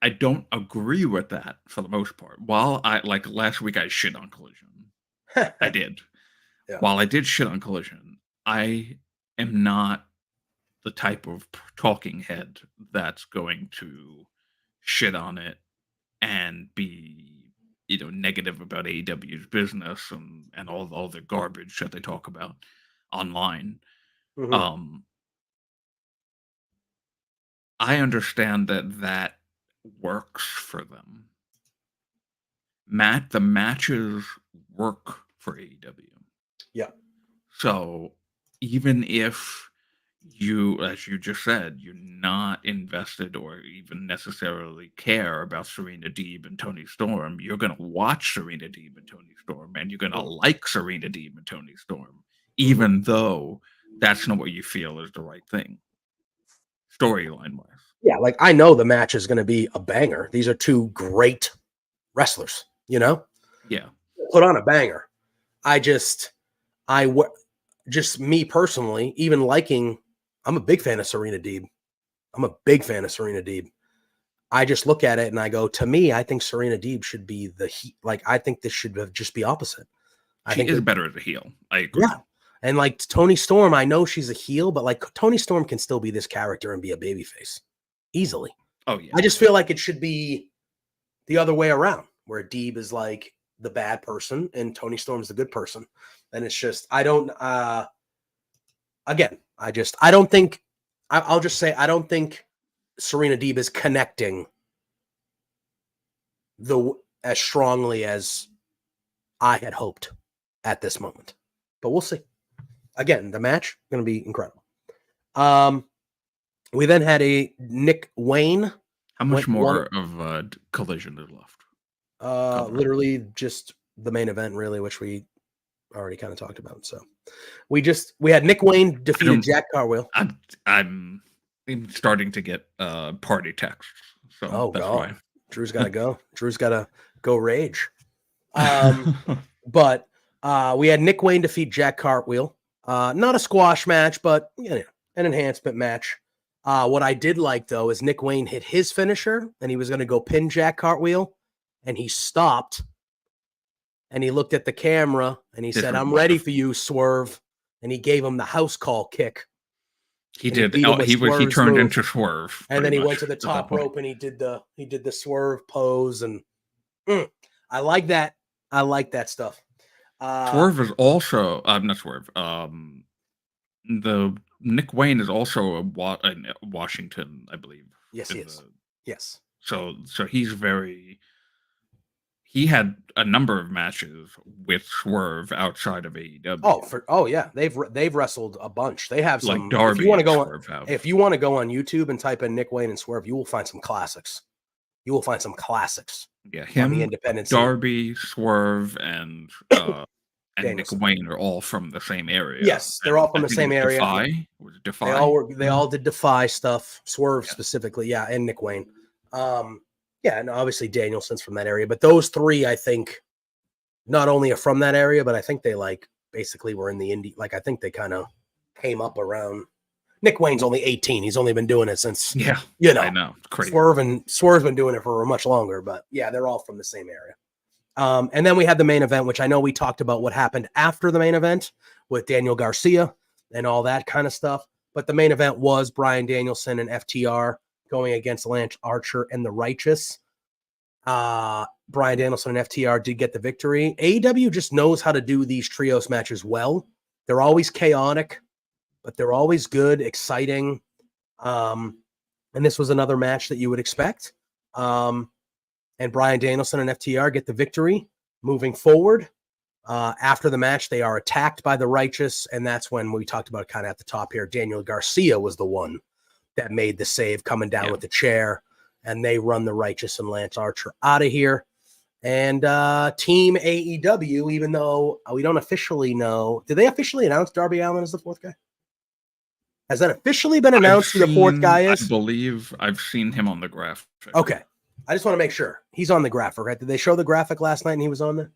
I don't agree with that for the most part. While last week I shit on Collision. I did. Yeah. While I did shit on Collision, I am not the type of talking head that's going to shit on it and be, negative about AEW's business and all the garbage that they talk about online. Mm-hmm. I understand that works for them. The matches work for AEW. Yeah. So even if you, as you just said, you're not invested or even necessarily care about Serena Deeb and Tony Storm, you're going to watch Serena Deeb and Tony Storm, and you're going to like Serena Deeb and Tony Storm, even though that's not what you feel is the right thing, storyline wise. Yeah, like I know the match is going to be a banger. These are two great wrestlers, Yeah. Put on a banger. Just me personally, even I'm a big fan of Serena Deeb. I just look at it and I go, to me, I think Serena Deeb should be I think this should just be opposite. She is better as a heel. I agree. Yeah. And like Tony Storm, I know she's a heel, but like Tony Storm can still be this character and be a babyface easily. Oh, yeah. I just feel like it should be the other way around, where Deeb is like the bad person and Tony Storm's the good person. And it's just, I don't think Serena Deeb is connecting as strongly as I had hoped at this moment. But we'll see. Again, the match going to be incredible. We then had a Nick Wayne. How much more of Collision is left? Literally just the main event, really, which we already kind of talked about. So we had Nick Wayne defeated Jack Cartwheel. I'm starting to get party texts. So that's why. Drew's got to go. Drew's got to go rage. But we had Nick Wayne defeat Jack Cartwheel. Not a squash match, but an enhancement match. What I did like, though, is Nick Wayne hit his finisher, and he was going to go pin Jack Cartwheel, and he stopped, and he looked at the camera, and he said, "I'm ready for you, Swerve," and he gave him the house call kick. He did. He turned into Swerve, and then he went to the top rope, and he did the Swerve pose, and I like that. I like that stuff. Swerve is also not Swerve. The Nick Wayne is also in Washington, I believe. Yes, he is. Yes. So he had a number of matches with Swerve outside of AEW. Oh yeah, they've wrestled a bunch. They have some. Like Darby. If you want to go on YouTube and type in Nick Wayne and Swerve, you will find some classics. Yeah, him, the independent Darby, Swerve, and Nick Wayne are all from the same area. Yes, they're all from the same area. Defy? They all did Defy stuff. Swerve specifically, and Nick Wayne. And obviously Danielson's from that area. But those three, I think, not only are from that area, but I think they basically were in the indie. I think they kind of came up around. Nick Wayne's only 18. He's only been doing it since. Yeah, I know. It's crazy. Swerve's been doing it for much longer. But yeah, they're all from the same area. And then we had the main event, which I know we talked about what happened after the main event with Daniel Garcia and all that kind of stuff. But the main event was Bryan Danielson and FTR going against Lance Archer and the Righteous. Bryan Danielson and FTR did get the victory. AEW just knows how to do these trios matches well. They're always chaotic, but they're always good, exciting. And this was another match that you would expect. And Bryan Danielson and FTR get the victory moving forward. After the match, they are attacked by the Righteous, and that's when we talked about kind of at the top here. Daniel Garcia was the one that made the save coming down with the chair, and they run the Righteous and Lance Archer out of here. And Team AEW, even though we don't officially know, did they officially announce Darby Allin as the fourth guy? Has that officially been announced who the fourth guy is? I believe I've seen him on the graphic. Okay. I just want to make sure. He's on the graphic, right? Did they show the graphic last night and he was on there?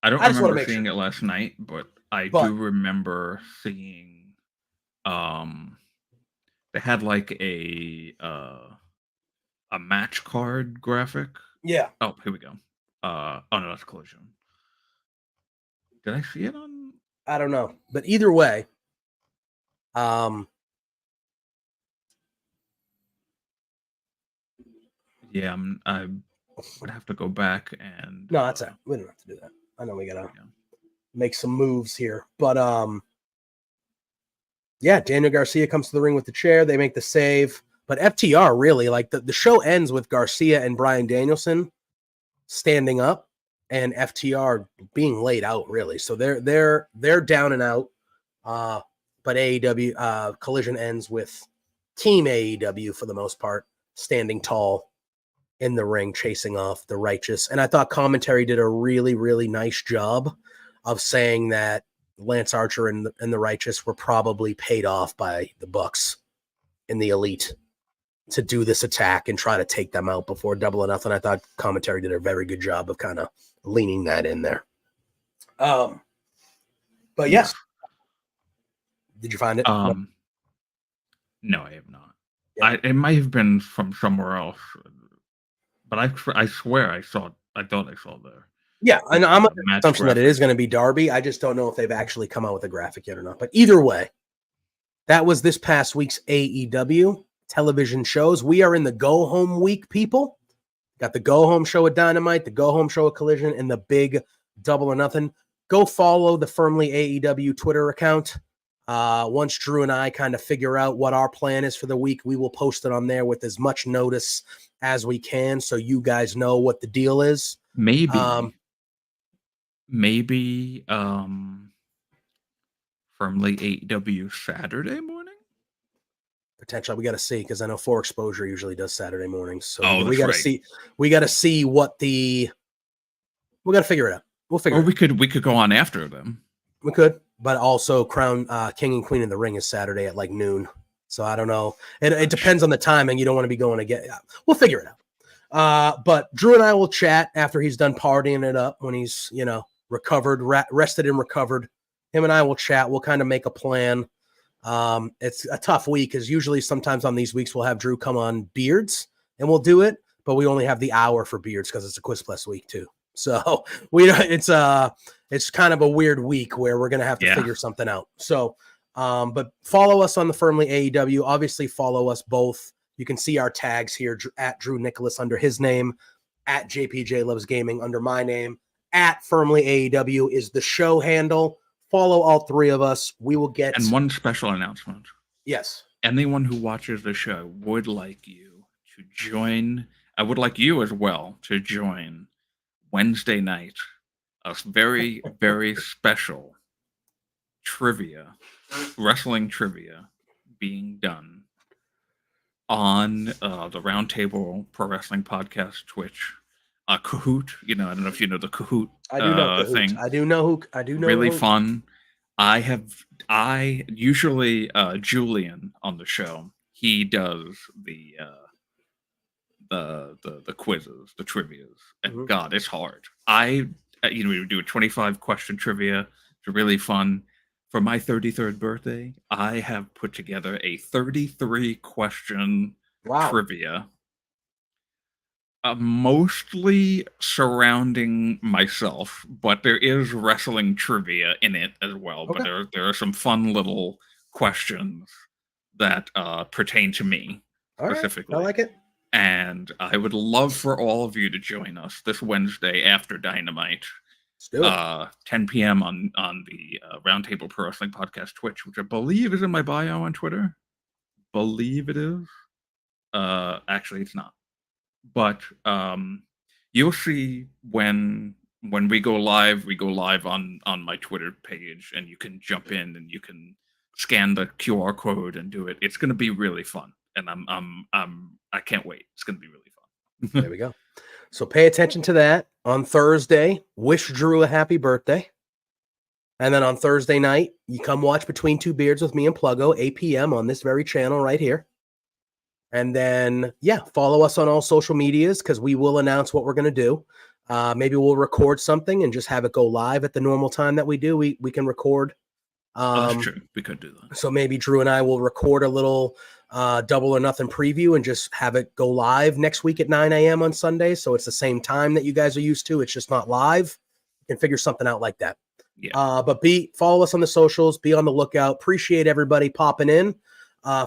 I don't remember seeing it last night, but I do remember seeing they had a match card graphic. Yeah. Oh, here we go. Oh no, that's Collision. Did I see it on? I don't know. But either way, Yeah, I would have to go back and. No, that's it. We don't have to do that. I know we gotta make some moves here, but yeah, Daniel Garcia comes to the ring with the chair. They make the save, but FTR really like the show ends with Garcia and Bryan Danielson standing up and FTR being laid out really. So they're down and out. But AEW Collision ends with Team AEW for the most part standing tall in the ring, chasing off the Righteous. And I thought commentary did a really, really nice job of saying that Lance Archer and the Righteous were probably paid off by the Bucks and the Elite to do this attack and try to take them out before Double or Nothing. I thought commentary did a very good job of kind of leaning that in there. But yes. Did you find it? No, I have not. Yeah. It might have been from somewhere else, but I swear I thought I saw there. Yeah, and I'm under the assumption that it is going to be Darby. I just don't know if they've actually come out with a graphic yet or not. But either way, that was this past week's AEW television shows. We are in the go-home week, people. Got the go-home show at Dynamite, the go-home show at Collision, and the big Double or Nothing. Go follow the Firmly AEW Twitter account. Once Drew and I kind of figure out what our plan is for the week, we will post it on there with as much notice as we can so you guys know what the deal is. Maybe Firmly AEW Saturday morning? Potential. We got to see because I know For Exposure usually does Saturday mornings. So we got to see. We got to see what we got to figure it out. We'll figure. Or we could go on after them. We could, but also Crown King and Queen in the Ring is Saturday at like noon. So I don't know. It depends on the timing. You don't want to be going to get. We'll figure it out. But Drew and I will chat after he's done partying it up when he's recovered, rested and recovered. Him and I will chat. We'll kind of make a plan. It's a tough week because usually sometimes on these weeks we'll have Drew come on Beards and we'll do it, but we only have the hour for Beards because it's a Quiz Plus week too. So it's kind of a weird week where we're gonna have to figure something out. So, but follow us on the Firmly AEW. Obviously, follow us both. You can see our tags here at Drew Nicholas under his name, at JPJ Loves Gaming under my name, at Firmly AEW is the show handle. Follow all three of us. We will get. And one special announcement. Yes. Anyone who watches the show would like you to join. I would like you as well to join Wednesday night. A very, very special wrestling trivia being done on the Roundtable Pro Wrestling Podcast Twitch. Kahoot, I don't know if you know the Kahoot thing. I do know. Really fun. I usually Julian on the show. He does the quizzes, the trivias, and God, it's hard. We do a 25 question trivia. It's really fun. For my 33rd birthday, I have put together a 33 question trivia. Mostly surrounding myself, but there is wrestling trivia in it as well. Okay. But there are some fun little questions that pertain to me specifically. Right. I like it. And I would love for all of you to join us this Wednesday after Dynamite. Let's do it. 10 p.m. on the Roundtable Pro Wrestling Podcast Twitch, which I believe is in my bio on Twitter. Believe it is. Actually, it's not. But you'll see when we go live on my Twitter page, and you can jump in and you can scan the QR code and do it. It's going to be really fun, and I can't wait. It's going to be really fun. There we go. So pay attention to that on Thursday. Wish Drew a happy birthday, and then on Thursday night you come watch Between Two Beards with me and Pluggo, 8 p.m. on this very channel right here. And then, follow us on all social medias because we will announce what we're going to do. Maybe we'll record something and just have it go live at the normal time that we do. We can record. That's true. We could do that. So maybe Drew and I will record a little Double or Nothing preview and just have it go live next week at 9 a.m. on Sunday. So it's the same time that you guys are used to. It's just not live. You can figure something out like that. Yeah. But follow us on the socials. Be on the lookout. Appreciate everybody popping in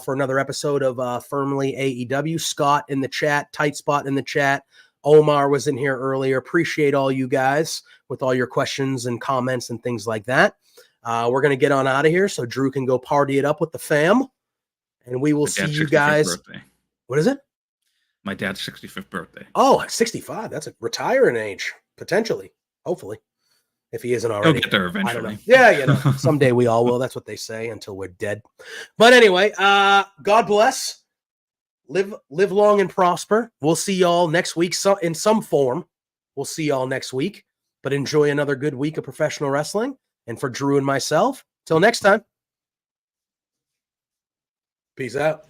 for another episode of Firmly AEW. Scott in the chat, Tight Spot in the chat. Omar was in here earlier. Appreciate all you guys with all your questions and comments and things like that. We're going to get on out of here so Drew can go party it up with the fam. And we will see you guys. Birthday. What is it? My dad's 65th birthday. Oh, 65. That's a retiring age, potentially. Hopefully. If he isn't already. He'll get there eventually. Yeah, someday we all will. That's what they say until we're dead. But anyway, God bless. Live long and prosper. We'll see y'all next week in some form. We'll see y'all next week. But enjoy another good week of professional wrestling. And for Drew and myself, till next time. Peace out.